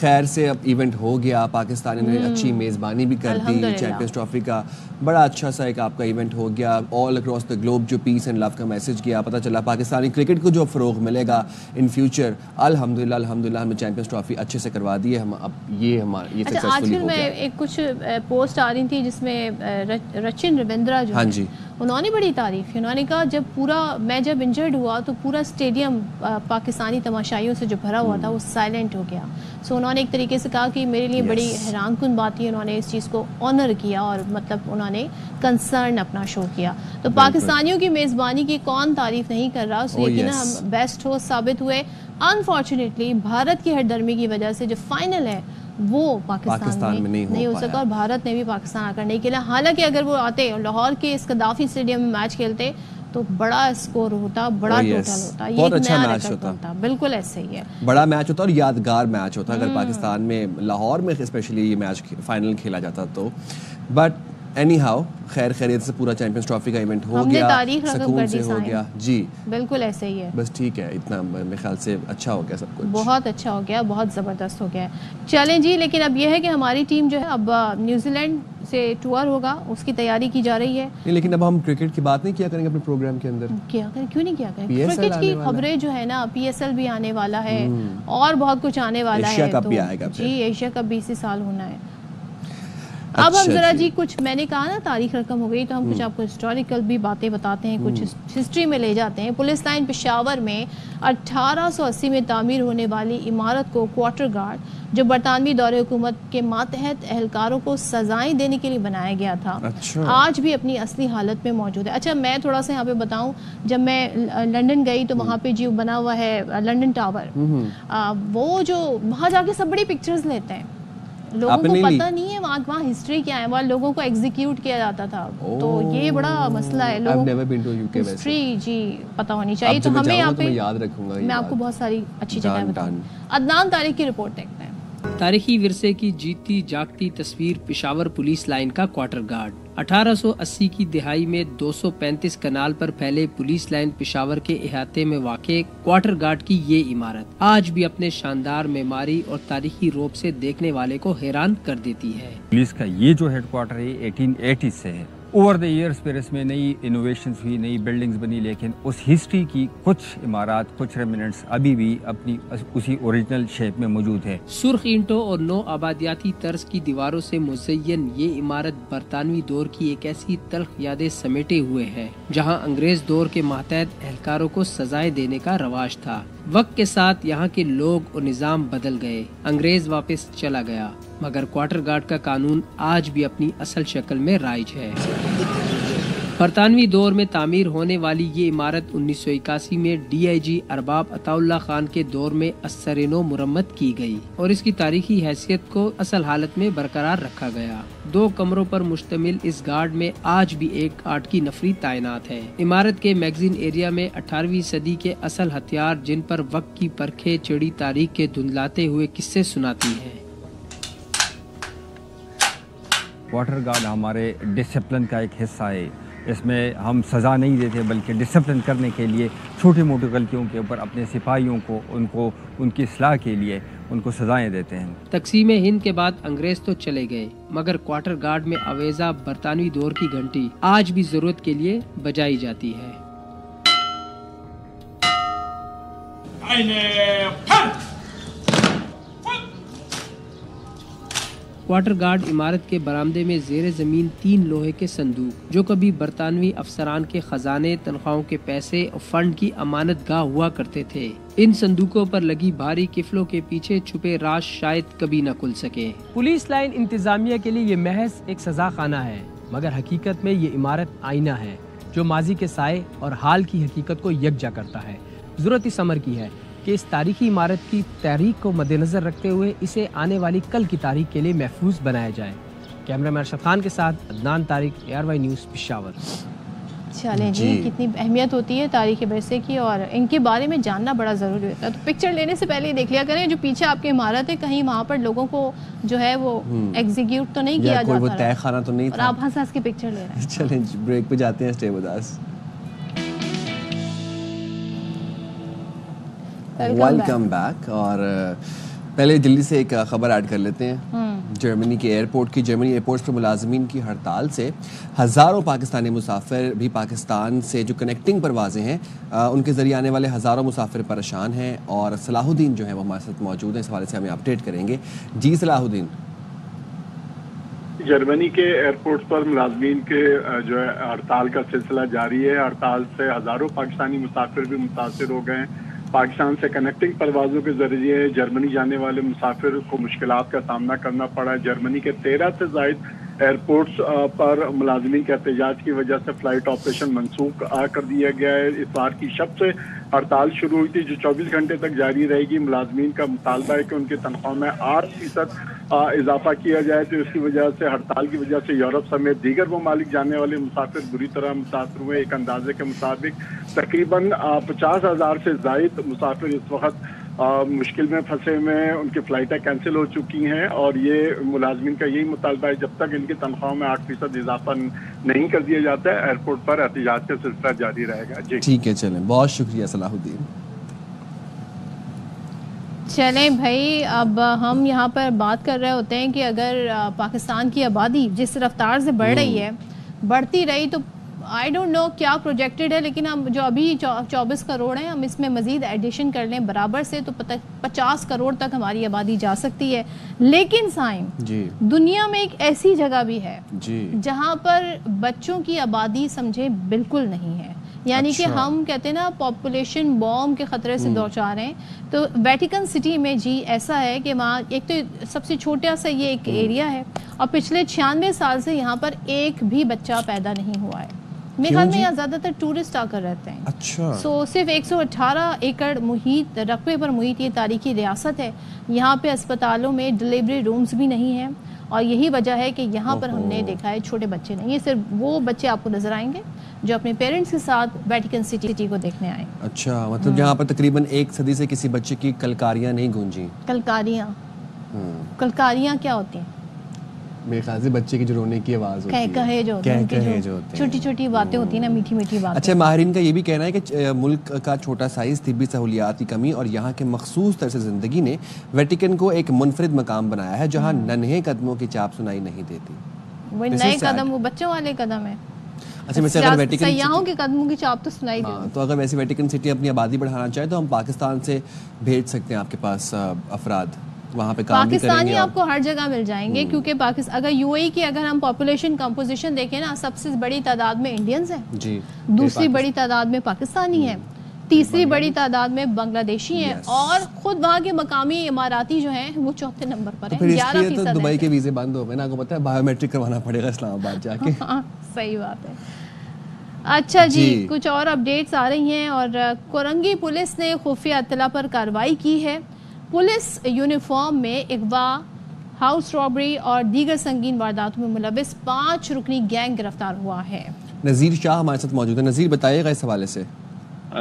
خیر سے اب ایونٹ ہو گیا, پاکستان نے اچھی میزبانی بھی کر دی چیمپئنز ٹرافی کا, بڑا اچھا سا ایک آپ کا ایونٹ ہو گیا. آل اکراس دا گلوب جو پیس اینڈ لو کا میسج گیا, پتہ چلا پاکستانی کرکٹ کو جو فروغ ملے گا ان فیوچر. الحمدللہ ہم نے چیمپئنز ٹرافی اچھے سے کروا دی ہے. ہم اب یہ سکسیسفلی ہو گیا. میں ایک کچھ پوسٹ آ رہی تھی جس میں رچن رویندرا جو انہوں نے بڑی تعریف کی. انہوں نے کہا جب انجرڈ ہوا تو پورا اسٹیڈیم پاکستانی تماشائیوں سے جو بھرا ہوا تھا وہ سائلنٹ ہو گیا. سو انہوں نے ایک طریقے سے کہا کہ میرے لیے بڑی حیران کن بات تھی, انہوں نے اس چیز کو آنر کیا اور مطلب انہوں نے کنسرن اپنا شو کیا. تو پاکستانیوں کی میزبانی کی کون تعریف نہیں کر رہا, سو یقیناً ہم بیسٹ ہوسٹ ثابت ہوئے. انفارچونیٹلی بھارت کی ہر درمی کی وجہ سے جو فائنل ہے وہ پاکستان میں نہیں ہو سکا, اور بھارت نے بھی پاکستان آ کر نہیں کھیلا. حالانکہ اگر وہ آتے لاہور کے اس قذافی اسٹیڈیم میں میچ کھیلتے تو بڑا اسکور ہوتا, بڑا ٹوٹل ہوتا, یہ ایک نیا ریکارڈ ہوتا. بالکل ایسے ہی ہے, بڑا میچ ہوتا اور یادگار میچ ہوتا اگر پاکستان میں لاہور میں اسپیشلی یہ میچ فائنل کھیلا جاتا تو. بٹ اینی ہاؤ خیر خیریت سے پورا چیمپئنز ٹرافی کا ایونٹ ہو گیا, سکون سے ہو گیا. جی بالکل ایسے ہی ہے, بس ٹھیک ہے, اتنا میرے خیال سے اچھا ہو گیا, سب کچھ بہت اچھا ہو گیا, بہت زبردست ہو گیا. چلیں جی, لیکن اب یہ ہے کہ ہماری ٹیم جو ہے اب نیوزی لینڈ سے ٹور ہوگا, اس کی تیاری کی جا رہی ہے. لیکن اب ہم کرکٹ کی بات نہیں کیا کریں گے اپنے پروگرام کے اندر. کیا کریں, کیوں نہیں کیا کریں, کرکٹ کی خبریں جو ہے نا, پی ایس ایل بھی آنے والا ہے اور بہت کچھ آنے والا ہے. ایشیا کپ بھی آئے گا. جی ایشیا کپ 20 سال ہونا ہے. اب ہم ذرا جی کچھ, میں نے کہا نا تاریخ رقم ہو گئی, تو ہم کچھ آپ کو ہسٹوریکل بھی باتیں بتاتے ہیں, کچھ ہسٹری میں لے جاتے ہیں. پولیس لائن پشاور میں 1880 میں تعمیر ہونے والی عمارت کو کوارٹر گارڈ جو برطانوی دور حکومت کے ماتحت اہلکاروں کو سزائیں دینے کے لیے بنایا گیا تھا, آج بھی اپنی اصلی حالت میں موجود ہے. اچھا میں تھوڑا سا یہاں پہ بتاؤں, جب میں لنڈن گئی تو وہاں پہ جو بنا ہوا ہے لنڈن ٹاور, وہ جو وہاں جا کے سب بڑی پکچرز لیتے ہیں, لوگوں کو پتہ نہیں ہے وہاں ہسٹری کیا ہے, وہاں لوگوں کو ایگزیکیوٹ کیا جاتا تھا. تو یہ بڑا مسئلہ ہے, لوگوں ہسٹری جی پتہ ہونی چاہیے. تو ہمیں یہاں پہ میں آپ کو بہت ساری اچھی جگہ بتاؤں. عدنان طارق کی رپورٹ دیکھتے ہیں. تاریخی ورثے کی جیتی جاگتی تصویر پشاور پولیس لائن کا کوارٹر گارڈ. 1880 کی دہائی میں 235 کنال پر پھیلے پولیس لائن پشاور کے احاطے میں واقع کوارٹر گارڈ کی یہ عمارت آج بھی اپنے شاندار معماری اور تاریخی روپ سے دیکھنے والے کو حیران کر دیتی ہے. پولیس کا یہ جو ہیڈ کوارٹر ہے 1880 سے ہے. اوور دا ایئرز پھر اس میں نئی انوویشنز ہوئی, نئی بلڈنگز بنی, لیکن اس ہسٹری کی کچھ عمارات, کچھ ریمننٹس ابھی بھی اپنی اسی اوریجنل شیپ میں موجود ہے. سرخ اینٹوں اور نو آبادیاتی طرز کی دیواروں سے مزین یہ عمارت برطانوی دور کی ایک ایسی تلخ یادیں سمیٹے ہوئے ہے جہاں انگریز دور کے ماتحت اہلکاروں کو سزائیں دینے کا رواج تھا. وقت کے ساتھ یہاں کے لوگ اور نظام بدل گئے, انگریز واپس چلا گیا, مگر کوارٹر گارڈ کا قانون آج بھی اپنی اصل شکل میں رائج ہے. برطانوی دور میں تعمیر ہونے والی یہ عمارت 1981 میں DIG ارباب عطاءاللہ خان کے دور میں اثر نو مرمت کی گئی اور اس کی تاریخی حیثیت کو اصل حالت میں برقرار رکھا گیا. 2 کمروں پر مشتمل اس گارڈ میں آج بھی ایک 8 کی نفری تعینات ہے. عمارت کے میگزین ایریا میں 18ویں صدی کے اصل ہتھیار جن پر وقت کی پرکھیں چڑی تاریخ کے دھندلاتے ہوئے قصے سناتی ہیں. واٹر گارڈ ہمارے ڈسپلن کا ایک حصہ ہے. اس میں ہم سزا نہیں دیتے بلکہ ڈسپلن کرنے کے لیے چھوٹی موٹی غلطیوں کے اوپر اپنے سپاہیوں کو ان کی اصلاح کے لیے ان کو سزائیں دیتے ہیں. تقسیم ہند کے بعد انگریز تو چلے گئے مگر کوارٹر گارڈ میں آویزہ برطانوی دور کی گھنٹی آج بھی ضرورت کے لیے بجائی جاتی ہے. کوارٹر گارڈ عمارت کے برآمدے میں زیر زمین 3 لوہے کے صندوق جو کبھی برطانوی افسران کے خزانے، تنخواہوں کے پیسے اور فنڈ کی امانت گاہ ہوا کرتے تھے. ان صندوقوں پر لگی بھاری قفلوں کے پیچھے چھپے راز شاید کبھی نہ کھل سکے. پولیس لائن انتظامیہ کے لیے یہ محض ایک سزا خانہ ہے مگر حقیقت میں یہ عمارت آئینہ ہے جو ماضی کے سائے اور حال کی حقیقت کو یکجا کرتا ہے. ضرورت اس امر کی ہے کہ اس تاریخی عمارت کی تاریخ کو مد نظر رکھتے ہوئے اسے آنے والی کل کی تاریخ کے لیے محفوظ بنایا جائے. کیمرہ مین ارشد خان کے ساتھ عدنان طارق، ARY نیوز پشاور. چلیں جی، کتنی اہمیت ہوتی ہے تاریخ ورثے کی اور ان کے بارے میں جاننا بڑا ضروری ہوتا ہے. تو پکچر لینے سے پہلے دیکھ لیا کریں جو پیچھے آپ کی عمارت ہے کہیں وہاں پر لوگوں کو جو ہے وہ ایگزیکیوٹ تو نہیں کیا جاتا، تہہ خانہ تو نہیں اور آپ ہنس ہنس کے پکچر لے رہے ہیں. چلیں بریک پہ جاتے ہیں. Stay with us. Welcome back. اور پہلے جلدی سے ایک خبر ایڈ کر لیتے ہیں. جرمنی کے ایئرپورٹ کی جرمنی ایئرپورٹس پر ملازمین کی ہڑتال سے ہزاروں پاکستانی مسافر بھی پاکستان سے جو کنیکٹنگ پروازیں ہیں ان کے ذریعے آنے والے ہزاروں مسافر پریشان ہیں. اور صلاح الدین جو ہے وہ ہمارے ساتھ موجود ہیں، اس حوالے سے ہمیں اپڈیٹ کریں گے. جی صلاح الدین. جرمنی کے ایئرپورٹس پر ملازمین کے جو ہے ہڑتال کا سلسلہ جاری ہے. ہڑتال سے ہزاروں پاکستانی مسافر بھی متاثر ہو گئے ہیں. پاکستان سے کنیکٹنگ پروازوں کے ذریعے جرمنی جانے والے مسافر کو مشکلات کا سامنا کرنا پڑا ہے. جرمنی کے 13 سے زائد ایئرپورٹس پر ملازمین کے احتجاج کی وجہ سے فلائٹ آپریشن منسوخ کر دیا گیا ہے. اتوار کی شب سے ہڑتال شروع ہوئی تھی جو 24 گھنٹے تک جاری رہے گی. ملازمین کا مطالبہ ہے کہ ان کی تنخواہ میں 8% اضافہ کیا جائے. تو اس کی وجہ سے ہڑتال کی وجہ سے یورپ سمیت دیگر ممالک جانے والے مسافر بری طرح متاثر ہوئے. ایک اندازے کے مطابق تقریباً 50,000 سے زائد مسافر اس وقت مشکل میں پھنسے ہوئے ہیں. ان کی فلائٹیں کینسل ہو چکی ہیں اور یہ ملازمین کا یہی مطالبہ ہے جب تک ان کی تنخواہوں میں 8% اضافہ نہیں کر دیا جاتا ہے ایئرپورٹ پر احتجاج کا سلسلہ جاری رہے گا. جی ٹھیک ہے، چلیں بہت شکریہ صلاح الدین. چلیں بھائی، اب ہم یہاں پر بات کر رہے ہوتے ہیں کہ اگر پاکستان کی آبادی جس رفتار سے بڑھ رہی ہے، بڑھتی رہی تو آئی ڈونٹ نو کیا پروجیکٹڈ ہے، لیکن ہم جو ابھی 24 کروڑ ہیں ہم اس میں مزید ایڈیشن کر لیں برابر سے تو 50 کروڑ تک ہماری آبادی جا سکتی ہے. لیکن سائم دنیا میں ایک ایسی جگہ بھی ہے جہاں پر بچوں کی آبادی سمجھے بالکل نہیں ہے. یعنی کہ ہم کہتے ہیں نا پاپولیشن بوم کے خطرے سے دوچار ہیں. تو ویٹیکن سٹی میں جی ایسا ہے کہ وہاں ایک تو سب سے چھوٹا سا یہ ایک ایریا ہے اور پچھلے 96 سال سے یہاں پر ایک بھی بچہ پیدا نہیں ہوا ہے. میرے خیال میں یہاں زیادہ تر ٹورسٹ آ کر رہتے ہیں. اچھا. صرف 118 ایکڑ محیط رقبے پر محیط یہ تاریخی ریاست ہے. یہاں پہ اسپتالوں میں ڈلیوری رومز بھی نہیں ہیں اور یہی وجہ ہے کہ یہاں پر ہم نے دیکھا ہے چھوٹے بچے نہیں. یہ صرف وہ بچے آپ کو نظر آئیں گے جو اپنے پیرنٹس کے ساتھ ویٹیکن سٹی کو دیکھنے آئے. اچھا، مطلب یہاں پر تقریباً 1 صدی سے کسی بچے کی کلکاریاں نہیں گونجی. کلکاریاں کیا ہوتی ہیں؟ میرے خیال سے بچے کی جو رونے کی آواز ہوتی ہے، کہے جو ہوتے ہیں، چھوٹی چھوٹی باتیں ہوتی ہیں نا، میٹھی میٹھی باتیں. اچھا، ماہرین کا یہ بھی کہنا ہے کہ ملک کا چھوٹا سائز، طبی سہولیات کی کمی اور یہاں کے مخصوص طرز زندگی نے ویٹیکن کو ایک منفرد مقام بنایا ہے جہاں ننھے قدموں کی چاپ سنائی نہیں دیتی. وہ نئے قدم وہ بچوں والے قدم ہیں. اچھا، ویسے اگر ویٹیکن سیاحوں کے قدموں کی چاپ تو سنائی دے تو اگر ویسے ویٹیکن سٹی اپنی آبادی بڑھانا چاہے تو ہم پاکستان سے بھیج سکتے ہیں آپ کے پاس افراد، وہاں پہ کام بھی کریں گے. پاکستانی آپ کو ہر جگہ مل جائیں گے کیونکہ اگر UAE کی اگر ہم پاپولیشن کمپوزیشن دیکھیں نا، سب سے بڑی تعداد میں انڈینز ہیں، دوسری بڑی تعداد میں پاکستانی ہیں، تیسری بڑی تعداد میں بنگلہ دیشی ہیں اور خود وہاں کے مقامی اماراتی جو ہیں وہ 4تھے نمبر پر ہیں. 11% تو دبئی کے ویزے بند ہو گئے نا، آپ کو پتہ ہے بایو میٹرک کروانا پڑے گا اسلام آباد جا کے. صحیح بات ہے. اچھا جی کچھ اور اپڈیٹس آ رہی ہیں اور کورنگی پولیس نے خفیہ اطلاع پر کارروائی کی ہے. پولیس یونیفارم میں اغوا، ہاؤس رابری اور دیگر سنگین وارداتوں میں ملوث 5 رکنی گینگ گرفتار ہوا ہے. نذیر شاہ ہمارے ساتھ موجود ہے. نذیر بتائیے گا اس حوالے سے.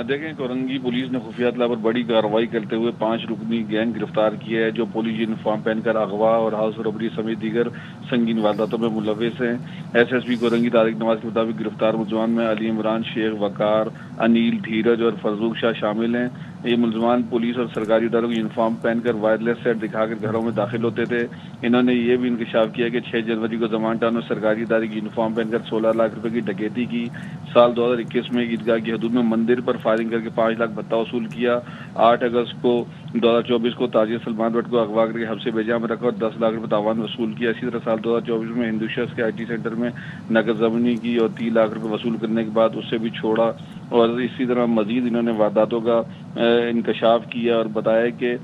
دیکھیں کورنگی پولیس نے خفیہ اطلاع پر بڑی کارروائی کرتے ہوئے 5 رکنی گینگ گرفتار کیا ہے جو پولیس یونیفارم پہن کر اغوا اور ہاؤس رابری سمیت دیگر سنگین وارداتوں میں ملوث ہیں. S S P Korangi Tariq Nawaz کے مطابق گرفتار ملزمان میں علی عمران شیخ، وقار، انیل، دھیرج اور فرزوق شاہ شامل ہیں. یہ ملزمان پولیس اور سرکاری اداروں کو یونیفارم پہن کر وائرلیس سیٹ دکھا کر گھروں میں داخل ہوتے تھے. انہوں نے یہ بھی انکشاف کیا کہ 6 جنوری کو زمان ٹاؤن میں سرکاری ادارے کی یونیفارم پہن کر 16 لاکھ روپے کی ڈکیتی کی. سال 2021 میں عیدگاہ کی حدود میں مندر پر فائرنگ کر کے 5 لاکھ بھتہ وصول کیا. 8 اگست کو 2024 کو تاجر سلمان بٹ کو اغوا کر کے حبس بجا میں رکھا اور 10 لاکھ روپے تاوان وصول کیا. اسی طرح سال 2024 میں ہندو شخص کے IT سینٹر میں نقد ضمنی کی اور 3 لاکھ روپے وصول کرنے کے بعد اس سے بھی چھوڑا. اور اسی طرح مزید انہوں نے وارداتوں کا انکشاف کیا اور بتایا کہ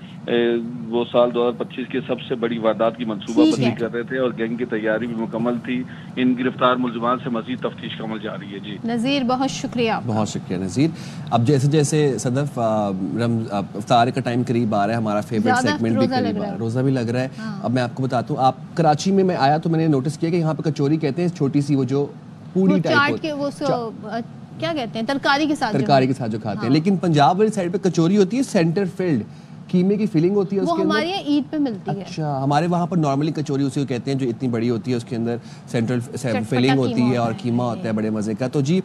وہ سال 2025 کے سب سے بڑی واردات کی منصوبہ بندی کر رہے تھے اور گینگ کی تیاری بھی مکمل تھی. ان گرفتار ملزمان سے مزید تفتیش کا عمل جاری ہے. جی نذیر بہت شکریہ. بہت شکریہ نذیر. اب جیسے جیسے صدف افطار کا ٹائم قریب آ رہا ہے، ہمارا فیوریٹ سیگمنٹ بھی قریب آ رہا ہے، روزہ بھی لگ رہا ہے. اب میں آپ کو بتاتا ہوں، آپ کراچی میں آیا تو میں نے نوٹس کیا کہ یہاں پہ کچوری کہتے ہیں چھوٹی سی وہ جو پوڑی ٹائپ ہوتی ہے، کیا کہتے ہیں ترکاری کے ساتھ جو کھاتے ہیں. لیکن پنجاب والی سائڈ پہ کچوری ہوتی ہے سینٹر فلڈ، قیمے کی فیلنگ ہوتی ہے اس کے اندر. وہ ہمارے یہاں عید پہ ملتی ہے. اچھا، ہمارے وہاں پر نارملی کچوری اسی کو کہتے ہیں جو اتنی بڑی ہوتی ہے، اس کے اندر سینٹرل فیلنگ ہوتی ہے اور قیمہ ہوتا ہے بڑے مزے کا. تو جی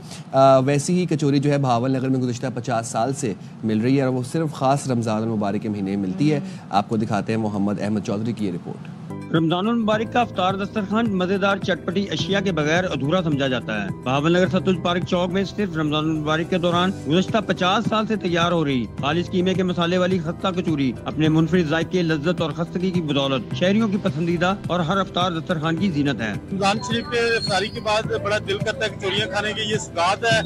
ویسی ہی کچوری جو ہے بہاول نگر میں گزشتہ 50 سال سے مل رہی ہے اور وہ صرف خاص رمضان المبارک کے مہینے میں ملتی ہے. آپ کو دکھاتے ہیں محمد احمد چودھری کی یہ رپورٹ. رمضان المبارک کا افطار دسترخوان مزیدار چٹپٹی اشیاء کے بغیر ادھورا سمجھا جاتا ہے. بہاول نگر ستلج پارک چوک میں صرف رمضان المبارک کے دوران گزشتہ 50 سال سے تیار ہو رہی خالص قیمے کے مسالے والی خستہ کچوری اپنے منفرد ذائقے، لذت اور خستگی کی بدولت شہریوں کی پسندیدہ اور ہر افطار دسترخوان کی زینت ہے. رمضان شریف کے افطاری کے بعد بڑا دل کرتا ہے کچوریاں کھانے کی. یہ سگات ہے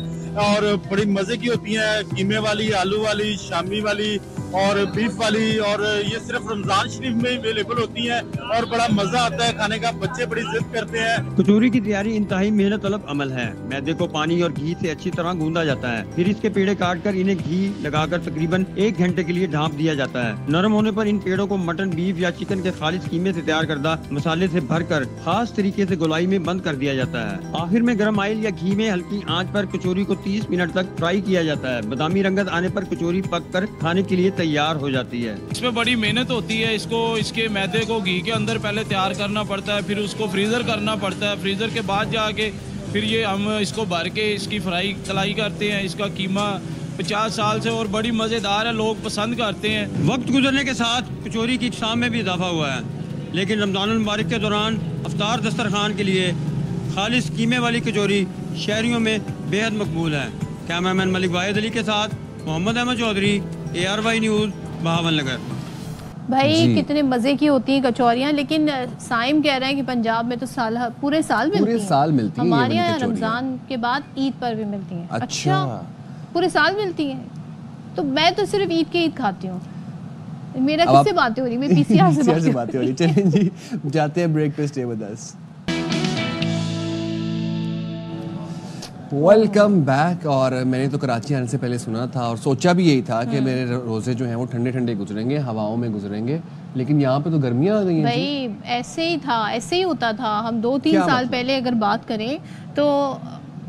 اور بڑی مزے کی ہوتی ہیں، قیمے والی، آلو والی، شامی والی اور بیف والی، اور یہ صرف رمضان شریف میں اویلیبل ہوتی ہیں اور بڑا مزہ آتا ہے کھانے کا. بچے بڑی ضد کرتے ہیں. کچوری کی تیاری انتہائی محنت طلب عمل ہے. میدے کو پانی اور گھی سے اچھی طرح گوندا جاتا ہے، پھر اس کے پیڑے کاٹ کر انہیں گھی لگا کر تقریباً 1 گھنٹے کے لیے ڈھانپ دیا جاتا ہے. نرم ہونے پر ان پیڑوں کو مٹن، بیف یا چکن کے خالص قیمے سے تیار کردہ مسالے سے بھر کر خاص طریقے سے گولائی میں بند کر دیا جاتا ہے. آخر میں گرم آئل یا گھی میں ہلکی آنچ پر کچوری کو 30 منٹ تک فرائی کیا جاتا ہے. بادامی رنگت آنے پر کچوری پک کر کھانے کے لیے تیار ہو جاتی ہے. اس میں بڑی محنت ہوتی ہے. اس کے میدے کو گھی کے اندر پہلے تیار کرنا پڑتا ہے، پھر اس کو فریزر کرنا پڑتا ہے. فریزر کے بعد جا کے پھر یہ ہم اس کو بھر کے اس کی فرائی تلائی کرتے ہیں. اس کا قیمہ 50 سال سے اور بڑی مزیدار ہے، لوگ پسند کرتے ہیں. وقت گزرنے کے ساتھ کچوری کی اقسام میں بھی اضافہ ہوا ہے، لیکن رمضان المبارک کے دوران افطار دسترخوان کے لیے خالص قیمے والی کچوری شہریوں میں بے حد مقبول ہے. کیمرہ مین ملک واحد علی کے ساتھ محمد احمد چودھری، ARY نیوز، بہاول نگر. بھائی کتنے مزے کی ہوتی ہیں کچوریاں، لیکن سائم کہہ رہے ہیں کہ پنجاب میں تو پورے سال ملتی ہیں. ہمارے یہاں رمضان کے بعد عید پر بھی ملتی ہیں. اچھا، پورے سال ملتی ہیں. تو میں تو صرف عید کے عید کھاتی ہوں. میرا کس سے باتیں ہو رہی؟ میں PCR سے باتیں ہو رہی. چلیں جی جاتے ہیں بریک پہ. Stay with us. Welcome back. اور میں نے تو کراچی آنے سے پہلے سنا تھا اور سوچا بھی یہی تھا کہ میرے روزے جو ہیں وہ ٹھنڈے ٹھنڈے گزریں گے، ہواؤں میں گزریں گے، لیکن یہاں پہ تو گرمیاں آ گئی ہیں. بھائی ایسے ہی تھا، ایسے ہی ہوتا تھا. ہم 2-3 سال پہلے اگر بات کریں تو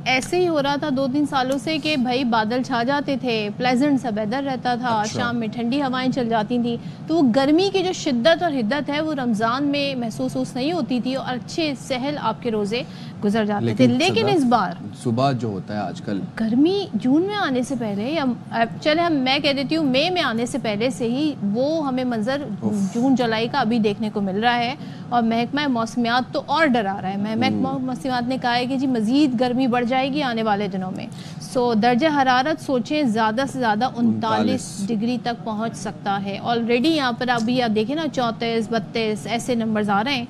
ایسے ہی ہو رہا تھا 2-3 سالوں سے کہ بھائی بادل چھا جاتے تھے، پلیزنٹ سا ویدر رہتا تھا، شام میں ٹھنڈی ہوائیں چل جاتی تھیں. تو وہ گرمی کی جو شدت اور حدت ہے وہ رمضان میں محسوس نہیں ہوتی تھی اور اچھے سہل آپ کے روزے گزر جاتے تھے. لیکن اس بار صبح جو ہوتا ہے آج کل گرمی جون میں آنے سے پہلے، یا چلے میں کہہ دیتی ہوں مئی میں آنے سے پہلے سے ہی وہ ہمیں منظر جون جولائی کا ابھی دیکھنے کو مل رہا ہے. اور محکمہ موسمیات تو اور ڈرا رہا ہے. محکمہ موسمیات نے کہا ہے کہ جی مزید گرمی بڑھ جائے گی آنے والے دنوں میں. درجہ حرارت سوچیں زیادہ سے زیادہ 39 ڈگری تک پہنچ سکتا ہے. آلریڈی یہاں پر ابھی آپ دیکھیں نا 34 32 ایسے نمبرز آ رہے ہیں.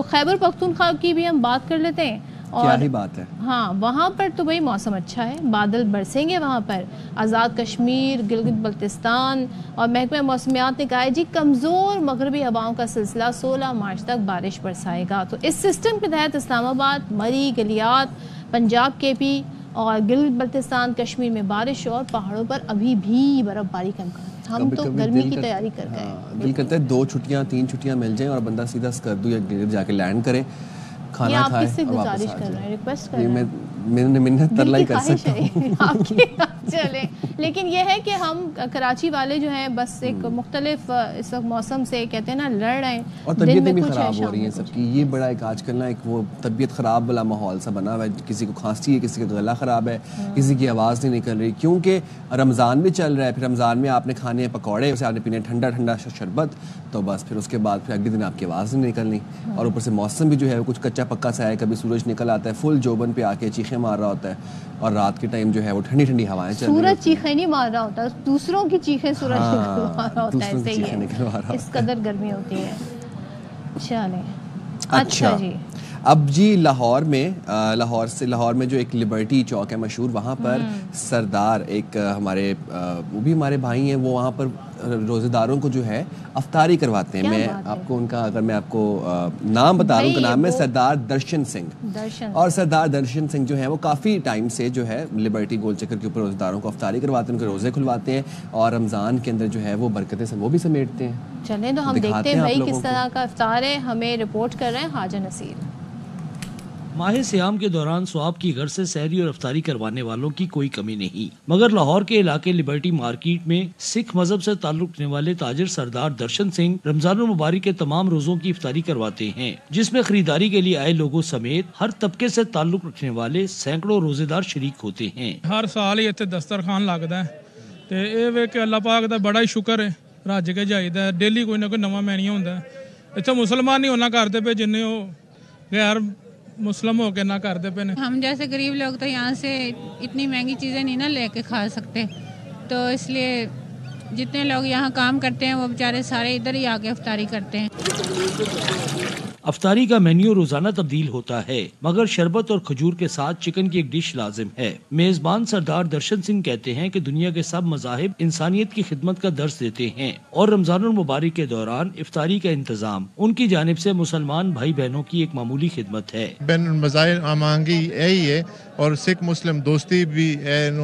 خیبر پختونخوا کی بھی ہم بات کر لیتے ہیں. کیا ہی بات ہے. ہاں وہاں پر تو بھائی موسم اچھا ہے، بادل برسیں گے وہاں پر. آزاد کشمیر، گلگت بلتستان اور محکمہ موسمیات نے کہا ہے جی کمزور مغربی ہواؤں کا سلسلہ 16 مارچ تک بارش برسائے گا. تو اس سسٹم کے تحت اسلام آباد، مری، گلیات، پنجاب KP اور گلگت بلتستان کشمیر میں بارش اور پہاڑوں پر ابھی بھی برف باری کا امکان ہے. ہم تو گرمی کی تیاری کر رہے ہیں. دل کرتا ہے 2 چھٹیاں 3 چھٹیاں مل جائیں اور بندہ سیدھا اسکردو یا گلگت جا کے لینڈ کرے, کھانا آپ کھائے کس سے اور واپس گزارش آ کر رہے ہیں, جائے. ریکویسٹ کر رہے ہیں؟ میں منت ترلا ہی کر سکتا ہوں آپ کی چلیں. لیکن یہ ہے کہ ہم کراچی والے جو ہیں بس ایک مختلف اس وقت موسم سے کہتے ہیں نا لڑ رہے ہیں, اور طبیعتیں بھی خراب ہو رہی ہیں سب کی. یہ بڑا ایک آج کل نا ایک وہ طبیعت خراب والا ماحول سا بنا ہوا ہے. کسی کو کھانسی ہے, کسی کا گلا خراب ہے, کسی کی آواز نہیں نکل رہی, کیونکہ رمضان بھی چل رہا ہے. پھر رمضان میں آپ نے کھانے ہیں پکوڑے, اسے آپ نے پینے ٹھنڈا ٹھنڈا شربت, تو بس پھر اس کے بعد پھر اگلے دن آپ کی آواز نہیں نکلنی. اور اوپر سے موسم بھی جو ہے وہ کچھ کچا پکا سا ہے, کبھی سورج نکل آتا ہے فل جوبن پہ آ کے چیخیں مار رہا ہوتا ہے, اور رات کے ٹائم جو ہے وہ ٹھنڈی ٹھنڈی ہوائیں چل رہی ہیں. سورج چیخیں نہیں مار رہا ہوتا, دوسروں کی چیخیں سورج نکلوا رہا ہوتا ہے, ایسے ہی ہے, اس قدر گرمی ہوتی ہے. چلیں اچھا جی. اب جی لاہور میں جو ایک لبرٹی چوک ہے مشہور, وہاں پر سردار ایک ہمارے وہ بھی ہمارے بھائی ہیں, وہ وہاں پر روزے داروں کو جو ہے افطاری کرواتے ہیں. میں آپ کو ان کا اگر میں آپ کو نام بتا دوں, ان کا نام ہے سردار درشن سنگھ. اور سردار درشن سنگھ جو ہے وہ کافی ٹائم سے جو ہے لبرٹی گول چکر کے اوپر روزے داروں کو افطاری کرواتے ہیں, ان کے روزے کھلواتے ہیں, اور رمضان کے اندر جو ہے وہ برکتیں وہ بھی سمیٹتے ہیں. چلیں تو ہم دیکھتے ہیں بھائی کس طرح کا افطار ہے. ہمیں رپورٹ کر رہے ہیں خواجہ نصیر. ماہ سیام کے دوران سواب کی غرض سے سحری اور افطاری کروانے والوں کی کوئی کمی نہیں, مگر لاہور کے علاقے لبرٹی مارکیٹ میں سکھ مذہب سے تعلق رکھنے والے تاجر سردار درشن سنگھ رمضان المبارک کے تمام روزوں کی افطاری کرواتے ہیں, جس میں خریداری کے لیے آئے لوگوں سمیت ہر طبقے سے تعلق رکھنے والے سینکڑوں روزے دار شریک ہوتے ہیں. ہر سال ہی اتنے دسترخوان لگتا ہے, تے اے ویکھ کے اللہ پاک دا بڑا ہی شکر ہے, رج کے جائیدا, ڈیلی کوئی نہ کوئی نواں مینیو ہوندا ہے. اتنے مسلمان نہیں ہونا کرتے پے جن غیر مسلم ہو کے نہ کرتے پے. ہم جیسے غریب لوگ تو یہاں سے اتنی مہنگی چیزیں نہیں نہ لے کے کھا سکتے, تو اس لیے جتنے لوگ یہاں کام کرتے ہیں وہ بیچارے سارے ادھر ہی آ کے افطاری کرتے ہیں. افطاری کا مینیو روزانہ تبدیل ہوتا ہے, مگر شربت اور کھجور کے ساتھ چکن کی ایک ڈش لازم ہے. میزبان سردار درشن سنگھ کہتے ہیں کہ دنیا کے سب مذاہب انسانیت کی خدمت کا درس دیتے ہیں, اور رمضان المبارک کے دوران افطاری کا انتظام ان کی جانب سے مسلمان بھائی بہنوں کی ایک معمولی خدمت ہے. بین المذاہب آمانگی یہی ہے, اور سکھ مسلم دوستی بھی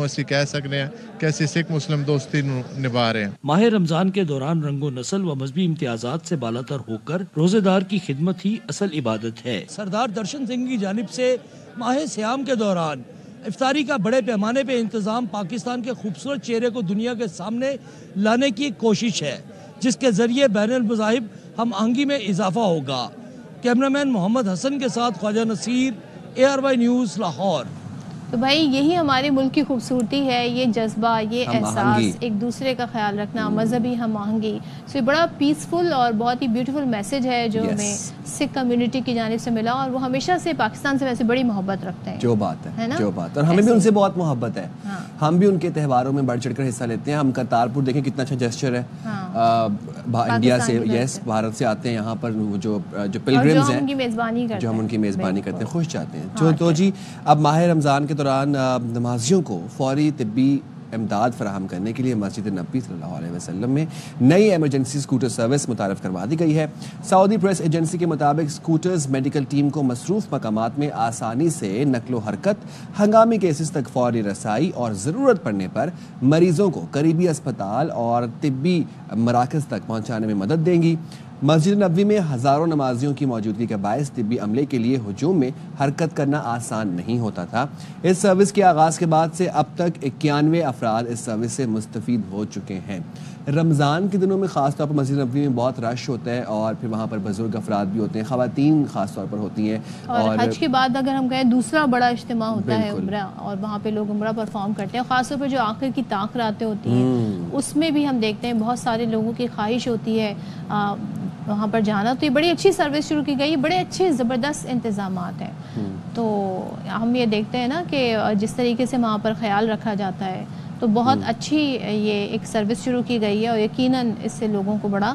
اسی کہہ سکتے ہیں کہ ایسی سکھ مسلم دوستی نبھا رہے ہیں. ماہ رمضان کے دوران رنگ و نسل و مذہبی امتیازات سے بالاتر ہو کر روزے دار کی خدمت ہی اصل عبادت ہے. سردار درشن سنگھ کی جانب سے ماہ سیام کے دوران افطاری کا بڑے پیمانے پہ انتظام پاکستان کے خوبصورت چہرے کو دنیا کے سامنے لانے کی کوشش ہے, جس کے ذریعے بین المذاہب ہم آہنگی میں اضافہ ہوگا. کیمرامین محمد حسن کے ساتھ خواجہ نصیر, ARY نیوز لاہور. تو بھائی یہی ہمارے ملک کی خوبصورتی ہے, یہ جذبہ, یہ احساس, ایک دوسرے کا خیال رکھنا, مذہبی ہم آہنگی. سو یہ بڑا پیسفل اور بہت ہی بیوٹیفل میسج ہے جو ہمیں سکھ کمیونٹی کی جانب سے ملا, اور وہ ہمیشہ سے پاکستان سے ویسے بڑی محبت رکھتے ہیں. جو بات ہے, جو بات, اور ہمیں بھی ان سے بہت محبت ہے. ہم بھی ان کے تہواروں میں بڑھ چڑھ کر حصہ لیتے ہیں. ہم کرتارپور دیکھیں کتنا اچھا جیسچر ہے, انڈیا سے, بھارت سے آتے ہیں یہاں پر جو پلگرمز ہیں, جو ہم ان کی میزبانی کرتے ہیں, خوش جاتے ہیں. تو جی اب ماہ رمضان کے دوران نمازیوں کو فوری طبی امداد فراہم کرنے کے لیے مسجد نبوی صلی اللہ علیہ وسلم میں نئی ایمرجنسی اسکوٹر سروس متعارف کروا دی گئی ہے. سعودی پریس ایجنسی کے مطابق اسکوٹرز میڈیکل ٹیم کو مصروف مقامات میں آسانی سے نقل و حرکت, ہنگامی کیسز تک فوری رسائی, اور ضرورت پڑنے پر مریضوں کو قریبی اسپتال اور طبی مراکز تک پہنچانے میں مدد دیں گی. مسجد نبوی میں ہزاروں نمازیوں کی موجودگی کے باعث طبی عملے کے لیے ہجوم میں حرکت کرنا آسان نہیں ہوتا تھا. اس سروس کے آغاز کے بعد سے اب تک 91 افراد اس سروس سے مستفید ہو چکے ہیں. رمضان کے دنوں میں خاص طور پر مسجد نبوی میں بہت رش ہوتا ہے, اور پھر وہاں پر بزرگ افراد بھی ہوتے ہیں, خواتین خاص طور پر ہوتی ہیں, اور حج کے بعد اگر ہم کہیں دوسرا بڑا اجتماع ہوتا ہے عمرہ, اور وہاں پہ لوگ عمرہ پرفارم کرتے ہیں, خاص طور پر جو آخر کی طاق راتیں ہوتی ہیں, اس میں بھی ہم دیکھتے ہیں بہت سارے لوگوں کی خواہش ہوتی ہے وہاں پر جانا. تو یہ بڑی اچھی سروس شروع کی گئی, بڑے اچھے زبردست انتظامات ہیں. تو ہم یہ دیکھتے ہیں نا کہ جس طریقے سے وہاں پر خیال رکھا جاتا ہے, تو بہت اچھی یہ ایک سروس شروع کی گئی ہے, اور یقیناً اس سے لوگوں کو بڑا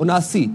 79